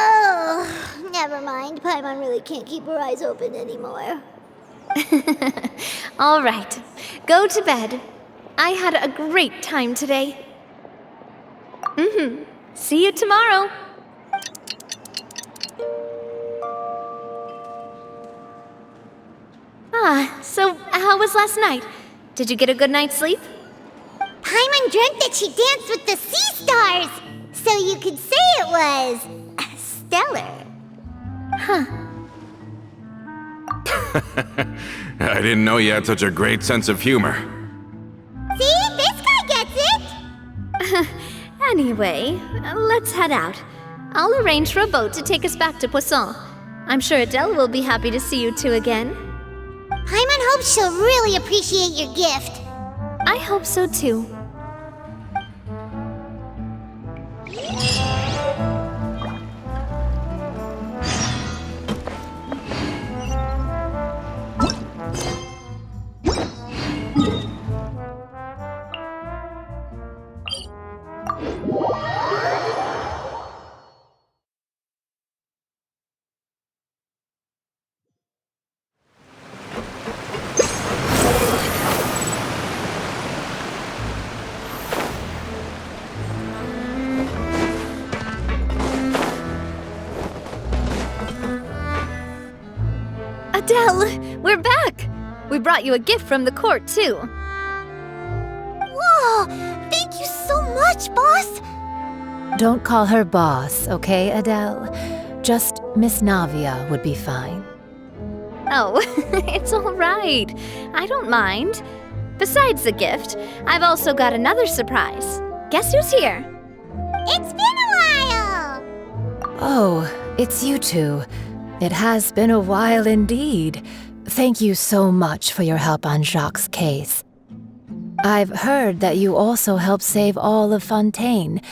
Oh, never mind. Paimon really can't keep her eyes open anymore. All right, go to bed. I had a great time today. See you tomorrow. So how was last night? Did you get a good night's sleep? Paimon dreamt that she danced with the sea stars, so you could say it was stellar. I didn't know you had such a great sense of humor. See, this guy gets it. Anyway, let's head out. I'll arrange for a boat to take us back to Poisson. I'm sure Adele will be happy to see you two again. Paimon hopes she'll really appreciate your gift. I hope so too. Adele, we're back! We brought you a gift from the court, too. Whoa! Thank you so much, boss! Don't call her boss, okay, Adele? Just Miss Navia would be fine. Oh, it's all right. I don't mind. Besides the gift, I've also got another surprise. Guess who's here? It's been a while! Oh, it's you two. It has been a while indeed. Thank you so much for your help on Jacques' case. I've heard that you also helped save all of Fontaine.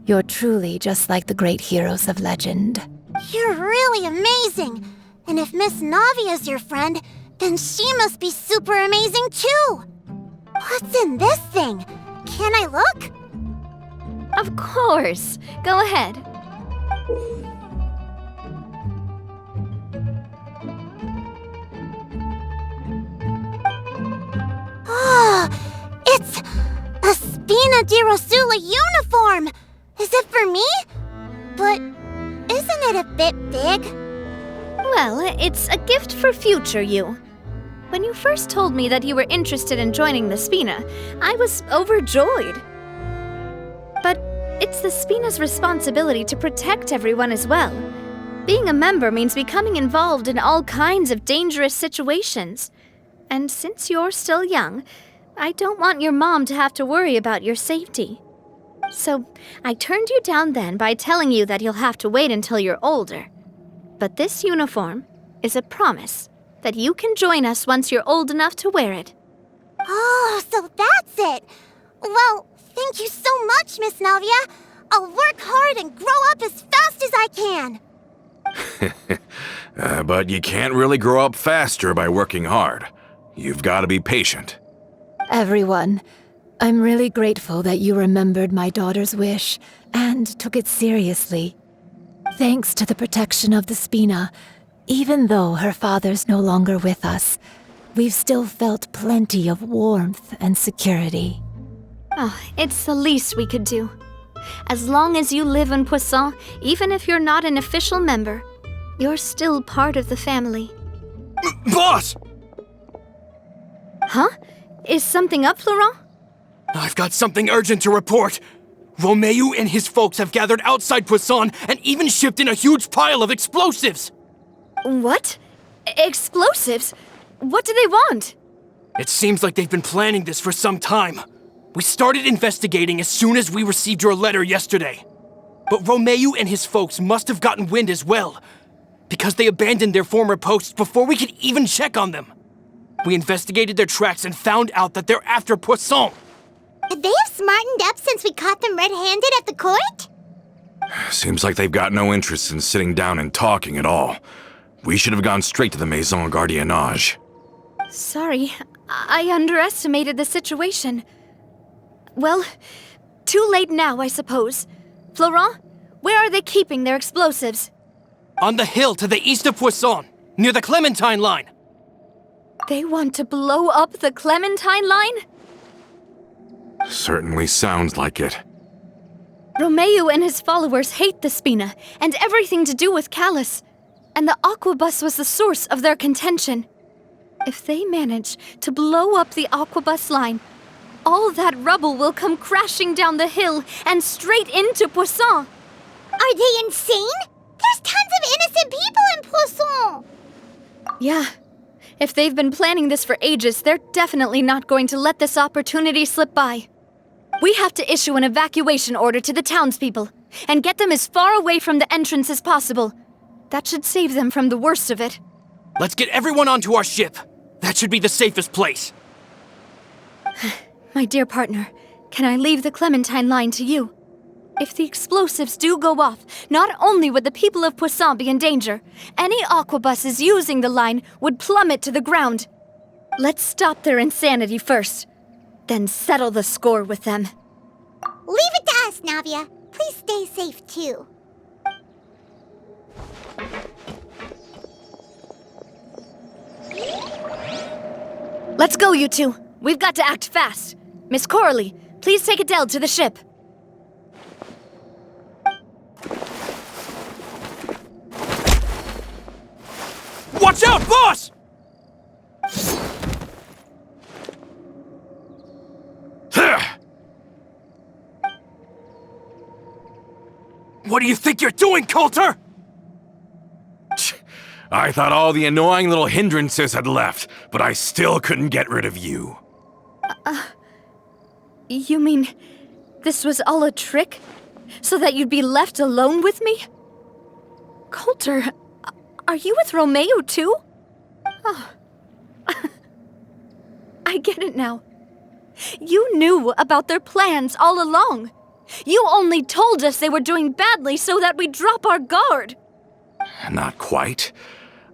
You're truly just like the great heroes of legend. You're really amazing! And if Miss Navia's your friend, then she must be super amazing too! What's in this thing? Can I look? Of course. Go ahead. Oh, it's a Spina di Rosula uniform! Is it for me? But isn't it a bit big? Well, it's a gift for future you. When you first told me that you were interested in joining the Spina, I was overjoyed. But it's the Spina's responsibility to protect everyone as well. Being a member means becoming involved in all kinds of dangerous situations. And since you're still young, I don't want your mom to have to worry about your safety. So I turned you down then by telling you that you'll have to wait until you're older. But this uniform is a promise that you can join us once you're old enough to wear it. Oh, so that's it! Well, thank you so much, Miss Navia. I'll work hard and grow up as fast as I can. But you can't really grow up faster by working hard. You've got to be patient. Everyone, I'm really grateful that you remembered my daughter's wish and took it seriously. Thanks to the protection of the Spina, even though her father's no longer with us, we've still felt plenty of warmth and security. Oh, it's the least we could do. As long as you live in Poisson, even if you're not an official member, you're still part of the family. Boss! Huh? Is something up, Florent? I've got something urgent to report. Romeu and his folks have gathered outside Poisson and even shipped in a huge pile of explosives. What? Explosives? What do they want? It seems like they've been planning this for some time. We started investigating as soon as we received your letter yesterday. But Romeu and his folks must have gotten wind as well, because they abandoned their former posts before we could even check on them. We investigated their tracks and found out that they're after Poisson. Could they have smartened up since we caught them red-handed at the court? Seems like they've got no interest in sitting down and talking at all. We should have gone straight to the Maison Gardiennage. Sorry, I underestimated the situation. Well, too late now, I suppose. Florent, where are they keeping their explosives? On the hill to the east of Poisson, near the Clementine line. They want to blow up the Clementine line? Certainly sounds like it. Romeu and his followers hate the Spina and everything to do with Callus. And the Aquabus was the source of their contention. If they manage to blow up the Aquabus line, all that rubble will come crashing down the hill and straight into Poisson. Are they insane? There's tons of innocent people in Poisson! Yeah. If they've been planning this for ages, they're definitely not going to let this opportunity slip by. We have to issue an evacuation order to the townspeople. and get them as far away from the entrance as possible. That should save them from the worst of it. Let's get everyone onto our ship. That should be the safest place. My dear partner, can I leave the Clementine line to you? If the explosives do go off, not only would the people of Poisson be in danger, any aquabuses using the line would plummet to the ground. Let's stop their insanity first, then settle the score with them. Leave it to us, Navia. Please stay safe, too. Let's go, you two. We've got to act fast. Miss Coralie, please take Adele to the ship. Watch out, boss! What do you think you're doing, Coulter? I thought all the annoying little hindrances had left, but I still couldn't get rid of you. You mean this was all a trick? So that you'd be left alone with me? Coulter, are you with Romeo too? Oh. I get it now. You knew about their plans all along. You only told us they were doing badly so that we'd drop our guard. Not quite.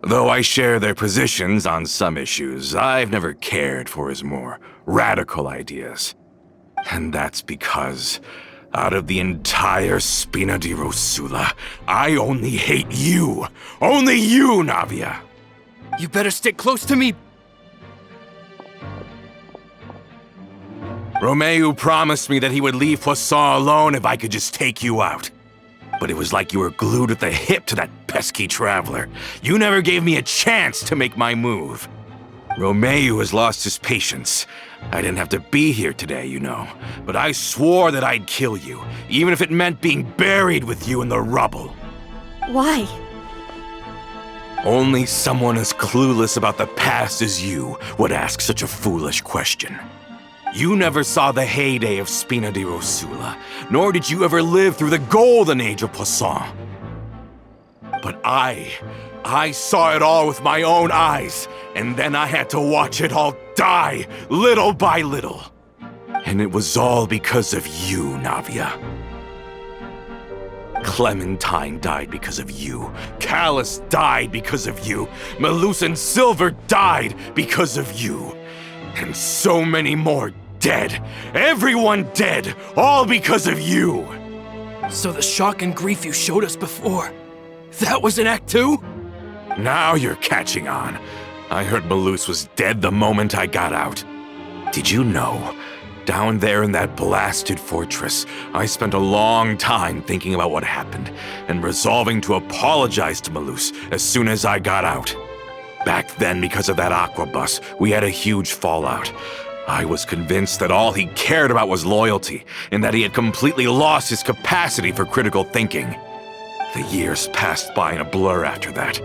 Though I share their positions on some issues, I've never cared for his more radical ideas. And that's because, out of the entire Spina di Rosula, I only hate you. Only you, Navia. You better stick close to me. Romeo promised me that he would leave Poisson alone if I could just take you out. But it was like you were glued at the hip to that pesky traveler. You never gave me a chance to make my move. Romeo has lost his patience. I didn't have to be here today, you know, but I swore that I'd kill you, even if it meant being buried with you in the rubble. Why? Only someone as clueless about the past as you would ask such a foolish question. You never saw the heyday of Spina di Rosula, nor did you ever live through the golden age of Poisson. But I saw it all with my own eyes, and then I had to watch it all die, little by little. And it was all because of you, Navia. Clementine died because of you. Callus died because of you. Melus and Silver died because of you. And so many more dead. Everyone dead, all because of you. So the shock and grief you showed us before, that was in Act 2? Now you're catching on. I heard Melus was dead the moment I got out. Did you know? Down there in that blasted fortress, I spent a long time thinking about what happened and resolving to apologize to Melus as soon as I got out. Back then, because of that aquabus, we had a huge fallout. I was convinced that all he cared about was loyalty, and that he had completely lost his capacity for critical thinking. The years passed by in a blur after that.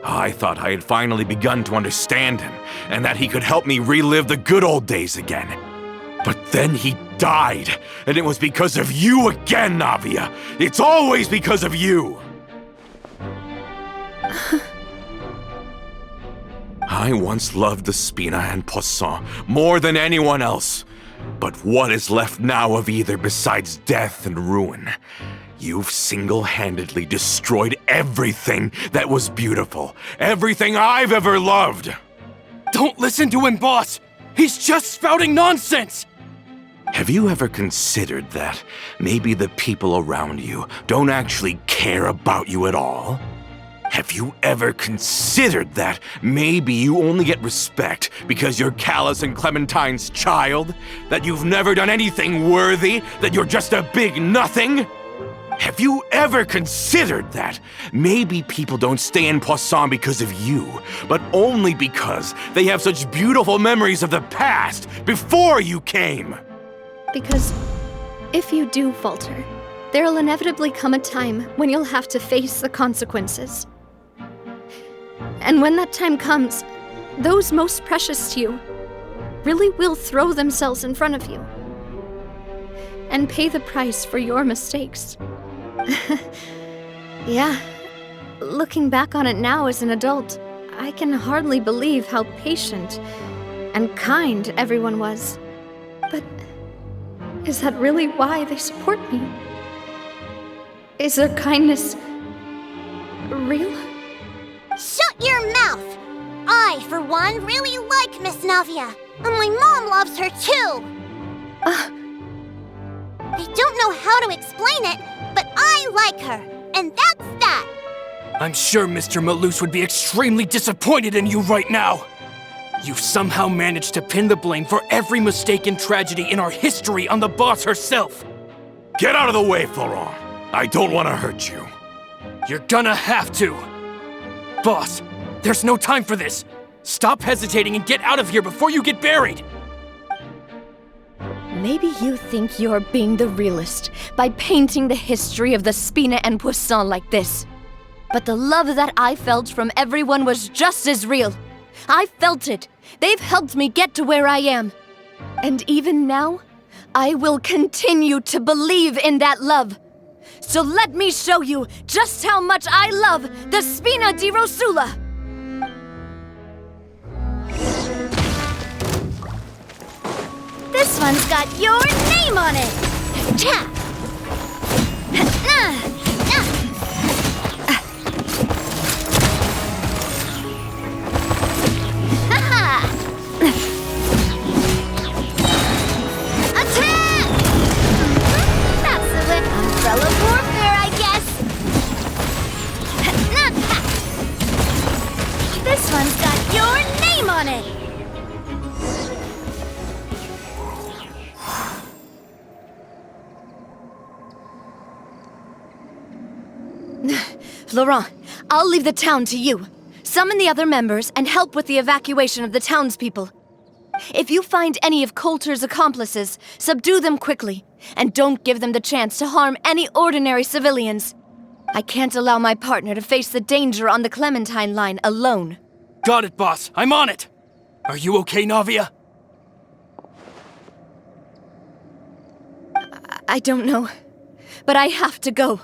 I thought I had finally begun to understand him, and that he could help me relive the good old days again. But then he died, and it was because of you again, Navia! It's always because of you! I once loved the Spina and Poisson more than anyone else. But what is left now of either besides death and ruin? You've single-handedly destroyed everything that was beautiful. Everything I've ever loved. Don't listen to him, boss! He's just spouting nonsense! Have you ever considered that maybe the people around you don't actually care about you at all? Have you ever considered that maybe you only get respect because you're Callus and Clementine's child? That you've never done anything worthy? That you're just a big nothing? Have you ever considered that maybe people don't stay in Poisson because of you, but only because they have such beautiful memories of the past before you came? Because if you do falter, there'll inevitably come a time when you'll have to face the consequences. And when that time comes, those most precious to you really will throw themselves in front of you and pay the price for your mistakes. Yeah. Looking back on it now as an adult, I can hardly believe how patient and kind everyone was. But is that really why they support me? Is their kindness real? Shut your mouth! I, for one, really like Miss Navia, and my mom loves her too! I don't know how to explain it, but I like her, and that's that! I'm sure Mr. Malus would be extremely disappointed in you right now. You've somehow managed to pin the blame for every mistake and tragedy in our history on the boss herself. Get out of the way, Florent. I don't want to hurt you. You're gonna have to. Boss, there's no time for this. Stop hesitating and get out of here before you get buried. Maybe you think you're being the realist by painting the history of the Spina and Poisson like this. But the love that I felt from everyone was just as real. I felt it. They've helped me get to where I am. And even now, I will continue to believe in that love. So let me show you just how much I love the Spina di Rosula. This one's got your name on it. Attack! That's the way. Umbrella warfare, I guess. This one's got your name on it. Laurent, I'll leave the town to you. Summon the other members and help with the evacuation of the townspeople. If you find any of Coulter's accomplices, subdue them quickly, and don't give them the chance to harm any ordinary civilians. I can't allow my partner to face the danger on the Clementine line alone. Got it, boss. I'm on it. Are you okay, Navia? I don't know, but I have to go.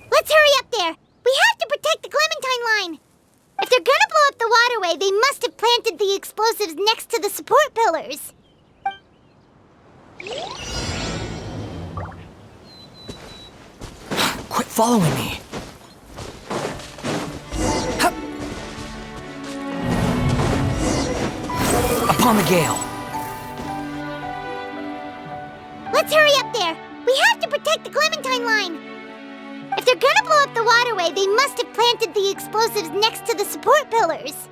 Let's hurry up there! We have to protect the Clementine line! If they're gonna blow up the waterway, they must have planted the explosives next to the support pillars. Quit following me. Hup. Upon the gale. Let's hurry up there! We have to protect the Clementine line! If they're gonna blow up the waterway, they must have planted the explosives next to the support pillars.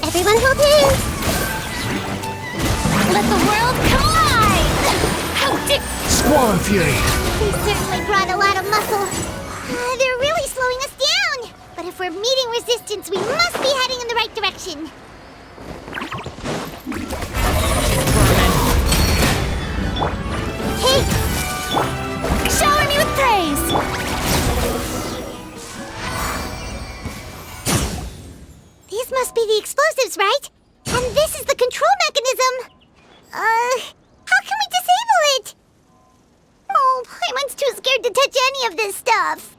Everyone hold hands! Let the world collide! How did... Squall and Fury. They certainly brought a lot of muscle. They're really slowing us down. But if we're meeting resistance, we must be heading in the right direction. Hey! Shower me with praise! These must be the explosives, right? And this is the control mechanism. How can we disable it? Oh, Paimon's too scared to touch any of this stuff.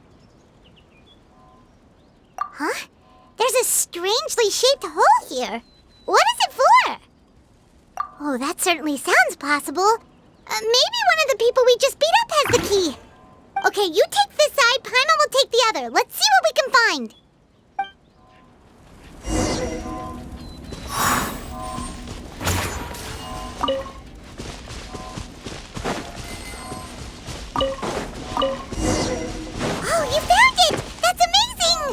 Huh? There's a strangely shaped hole here. What is it for? Oh, that certainly sounds possible. Maybe one of the people we just beat up has the key. Okay, you take this side, Paimon will take the other. Let's see what we can find. Oh, you found it! That's amazing!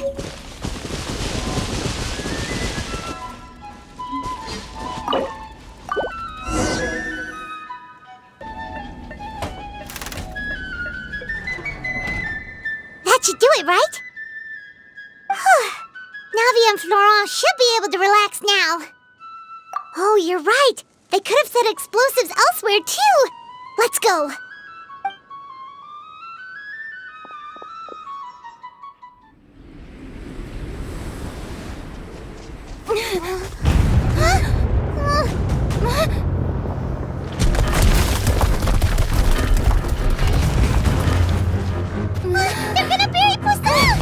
it, right? Navia and Florent should be able to relax now. Oh, you're right. They could have set explosives elsewhere, too. Let's go. They're gonna bury Poisson!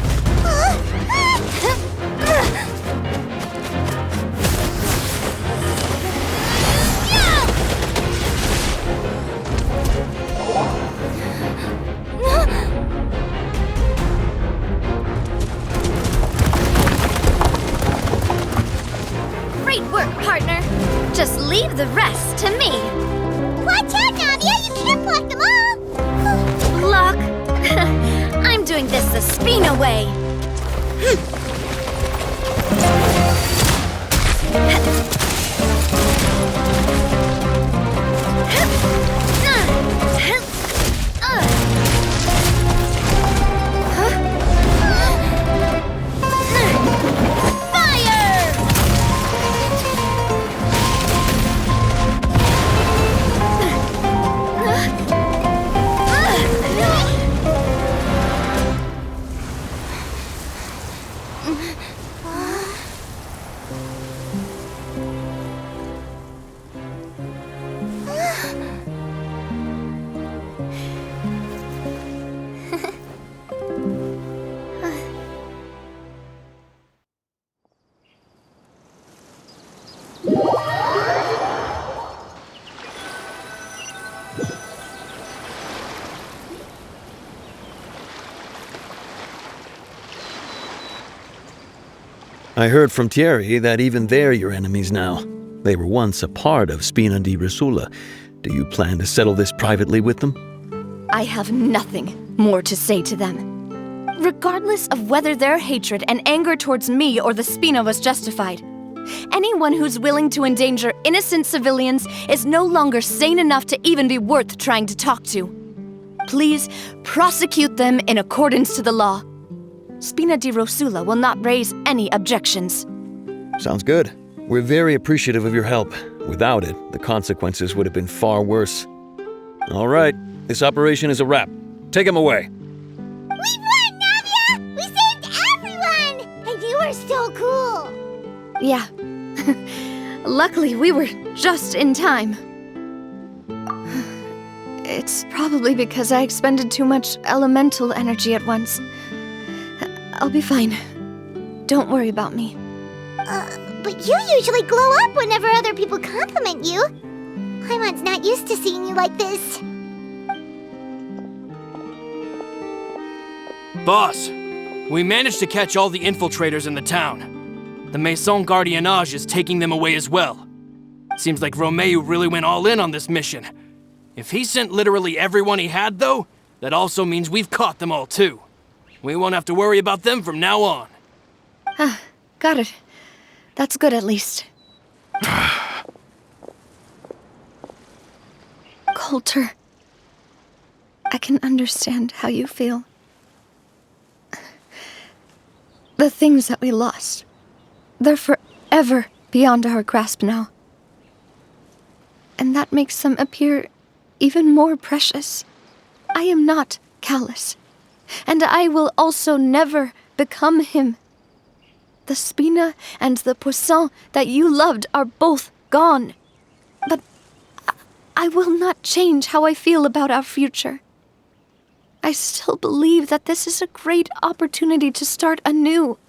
Great work, partner. Just leave the rest to me. Watch out, Navia! You can't block them all! Block? I'm doing this the Spina way. I heard from Thierry that even they're your enemies now. They were once a part of Spina di Rosula. Do you plan to settle this privately with them? I have nothing more to say to them. Regardless of whether their hatred and anger towards me or the Spina was justified, anyone who's willing to endanger innocent civilians is no longer sane enough to even be worth trying to talk to. Please prosecute them in accordance to the law. Spina di Rosula will not raise any objections. Sounds good. We're very appreciative of your help. Without it, the consequences would have been far worse. All right, this operation is a wrap. Take him away. We won, Navia! We saved everyone! And you were so cool! Yeah. Luckily, we were just in time. It's probably because I expended too much elemental energy at once. I'll be fine. Don't worry about me. But you usually glow up whenever other people compliment you. Paimon's not used to seeing you like this. Boss, we managed to catch all the infiltrators in the town. The Maison Gardiennage is taking them away as well. Seems like Romeo really went all in on this mission. If he sent literally everyone he had, though, that also means we've caught them all, too. We won't have to worry about them from now on. Got it. That's good, at least. Coulter, I can understand how you feel. The things that we lost, they're forever beyond our grasp now. And that makes them appear even more precious. I am not callous, and I will also never become him. The Spina and the Poisson that you loved are both gone. But I will not change how I feel about our future. I still believe that this is a great opportunity to start anew.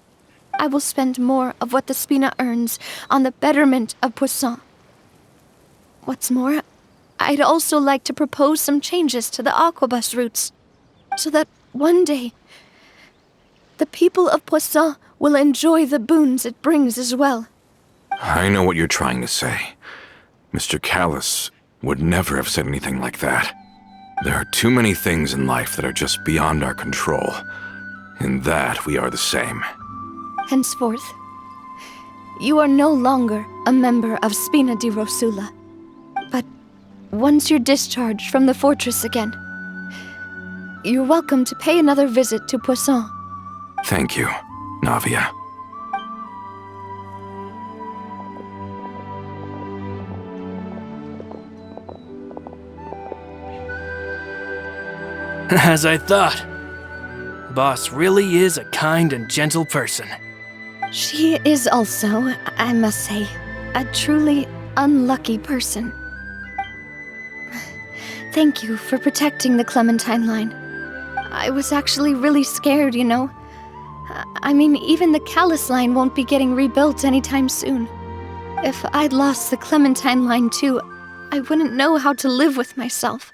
I will spend more of what the Spina earns on the betterment of Poisson. What's more, I'd also like to propose some changes to the Aquabus routes, so that one day the people of Poisson will enjoy the boons it brings as well. I know what you're trying to say. Mr. Callis would never have said anything like that. There are too many things in life that are just beyond our control. In that, we are the same. Henceforth, you are no longer a member of Spina di Rosula. But once you're discharged from the fortress again, you're welcome to pay another visit to Poisson. Thank you, Navia. As I thought. Boss really is a kind and gentle person. She is also, I must say, a truly unlucky person. Thank you for protecting the Clementine line. I was actually really scared, you know. I mean, even the Callus line won't be getting rebuilt anytime soon. If I'd lost the Clementine line too, I wouldn't know how to live with myself.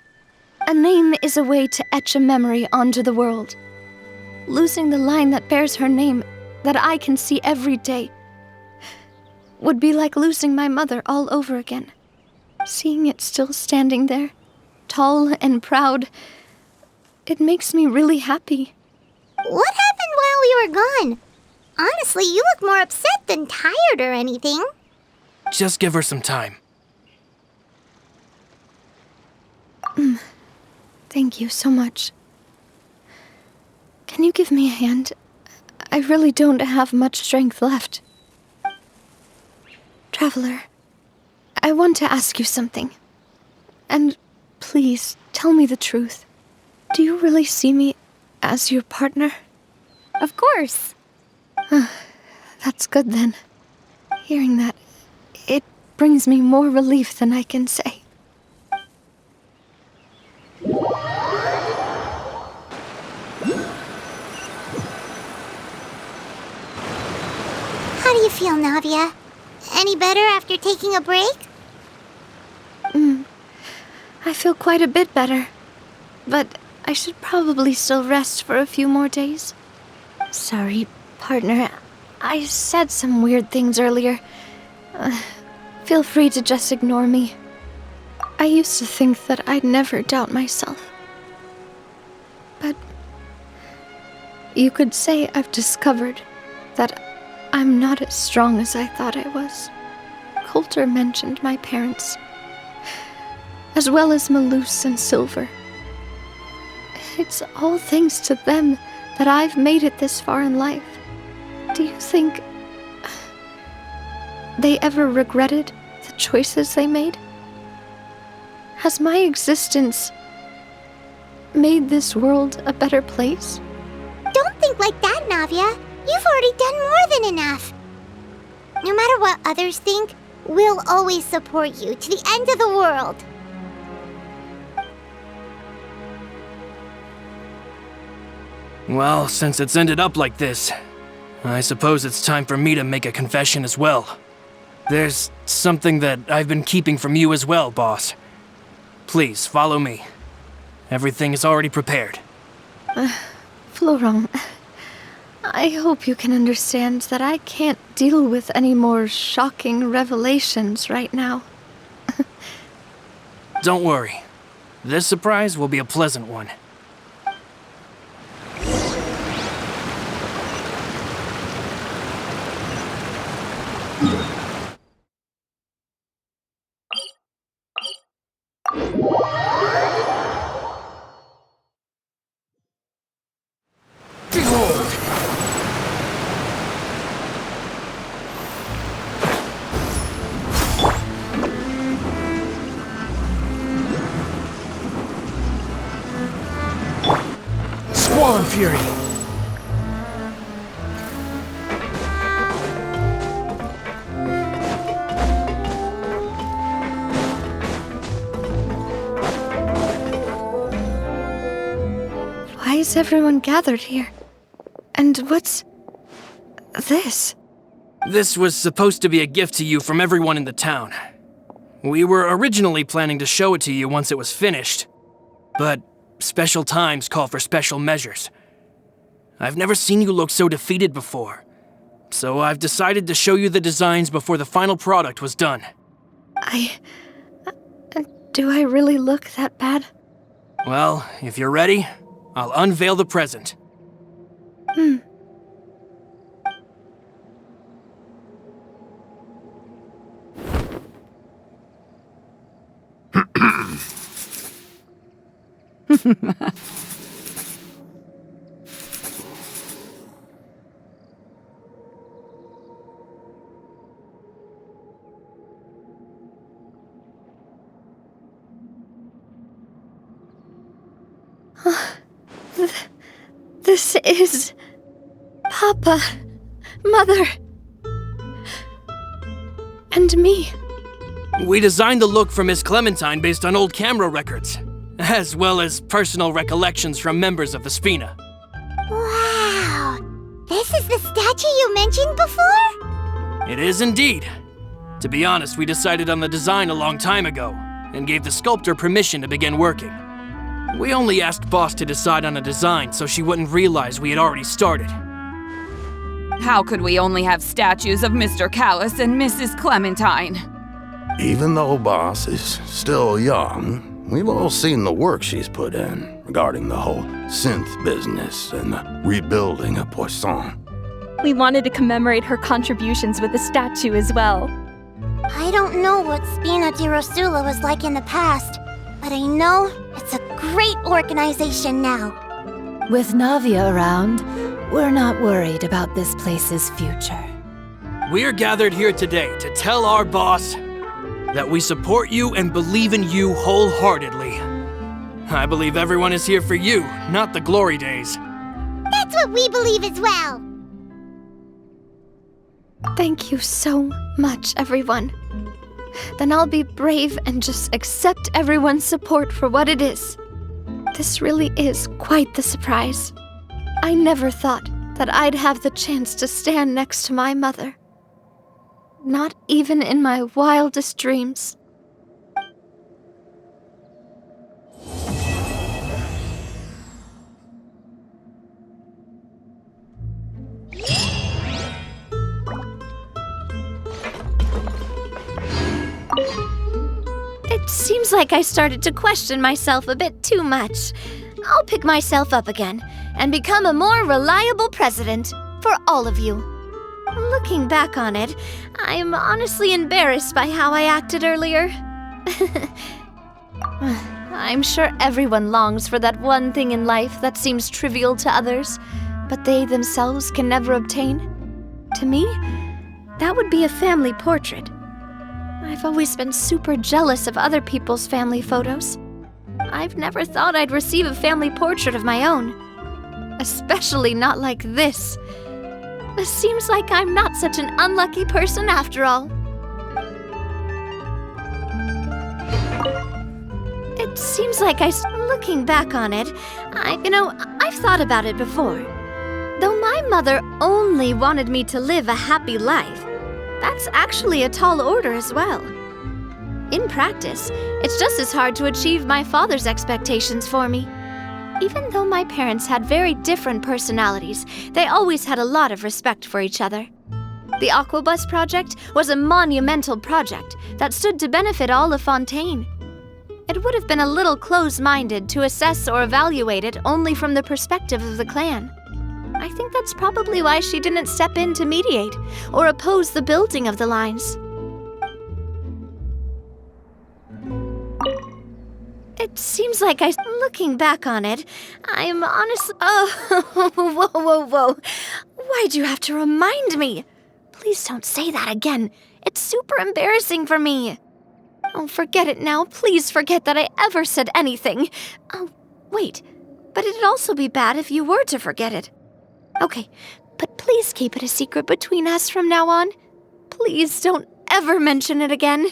A name is a way to etch a memory onto the world. Losing the line that bears her name, that I can see every day, would be like losing my mother all over again. Seeing it still standing there, tall and proud, it makes me really happy. What happened while we were gone? Honestly, you look more upset than tired or anything. Just give her some time. Thank you so much. Can you give me a hand? I really don't have much strength left. Traveler, I want to ask you something. And please, tell me the truth. Do you really see me as your partner? Of course. That's good then. Hearing that, it brings me more relief than I can say. How do you feel, Navia? Any better after taking a break? I feel quite a bit better. But I should probably still rest for a few more days. Sorry, partner. I said some weird things earlier. Feel free to just ignore me. I used to think that I'd never doubt myself. But you could say I've discovered that I'm not as strong as I thought I was. Coulter mentioned my parents, as well as Malus and Silver. It's all thanks to them that I've made it this far in life. Do you think they ever regretted the choices they made? Has my existence made this world a better place? Don't think like that, Navia. You've already done more than enough. No matter what others think, we'll always support you to the end of the world. Well, since it's ended up like this, I suppose it's time for me to make a confession as well. There's something that I've been keeping from you as well, boss. Please, follow me. Everything is already prepared. Florent, I hope you can understand that I can't deal with any more shocking revelations right now. Don't worry. This surprise will be a pleasant one. Squall Fury! Why is everyone gathered here? And what's this? This was supposed to be a gift to you from everyone in the town. We were originally planning to show it to you once it was finished, but special times call for special measures. I've never seen you look so defeated before, so I've decided to show you the designs before the final product was done. Do I really look that bad? Well, if you're ready, I'll unveil the present. This is... Papa, Mother, and me. We designed the look for Miss Clementine based on old camera records, as well as personal recollections from members of the Spina. Wow! This is the statue you mentioned before? It is indeed. To be honest, we decided on the design a long time ago, and gave the sculptor permission to begin working. We only asked Boss to decide on a design so she wouldn't realize we had already started. How could we only have statues of Mr. Callus and Mrs. Clementine? Even though Boss is still young, we've all seen the work she's put in regarding the whole synth business and the rebuilding of Poisson. We wanted to commemorate her contributions with a statue as well. I don't know what Spina di Rosula was like in the past, but I know it's a great organization now. With Navia around, we're not worried about this place's future. We're gathered here today to tell our boss that we support you and believe in you wholeheartedly. I believe everyone is here for you, not the glory days. That's what we believe as well. Thank you so much, everyone. Then I'll be brave and just accept everyone's support for what it is. This really is quite the surprise. I never thought that I'd have the chance to stand next to my mother. Not even in my wildest dreams. It seems like I started to question myself a bit too much. I'll pick myself up again and become a more reliable president for all of you. Looking back on it, I'm honestly embarrassed by how I acted earlier. I'm sure everyone longs for that one thing in life that seems trivial to others, but they themselves can never obtain. To me, that would be a family portrait. I've always been super jealous of other people's family photos. I've never thought I'd receive a family portrait of my own. Especially not like this. It seems like I'm not such an unlucky person after all. It seems like looking back on it, I've thought about it before. Though my mother only wanted me to live a happy life, that's actually a tall order as well. In practice, it's just as hard to achieve my father's expectations for me. Even though my parents had very different personalities, they always had a lot of respect for each other. The Aquabus project was a monumental project that stood to benefit all of Fontaine. It would have been a little close-minded to assess or evaluate it only from the perspective of the clan. I think that's probably why she didn't step in to mediate or oppose the building of the lines. It seems like looking back on it, I'm honestly... Oh, whoa. Why'd you have to remind me? Please don't say that again. It's super embarrassing for me. Oh, forget it now. Please forget that I ever said anything. Oh, wait. But it'd also be bad if you were to forget it. Okay, but please keep it a secret between us from now on. Please don't ever mention it again.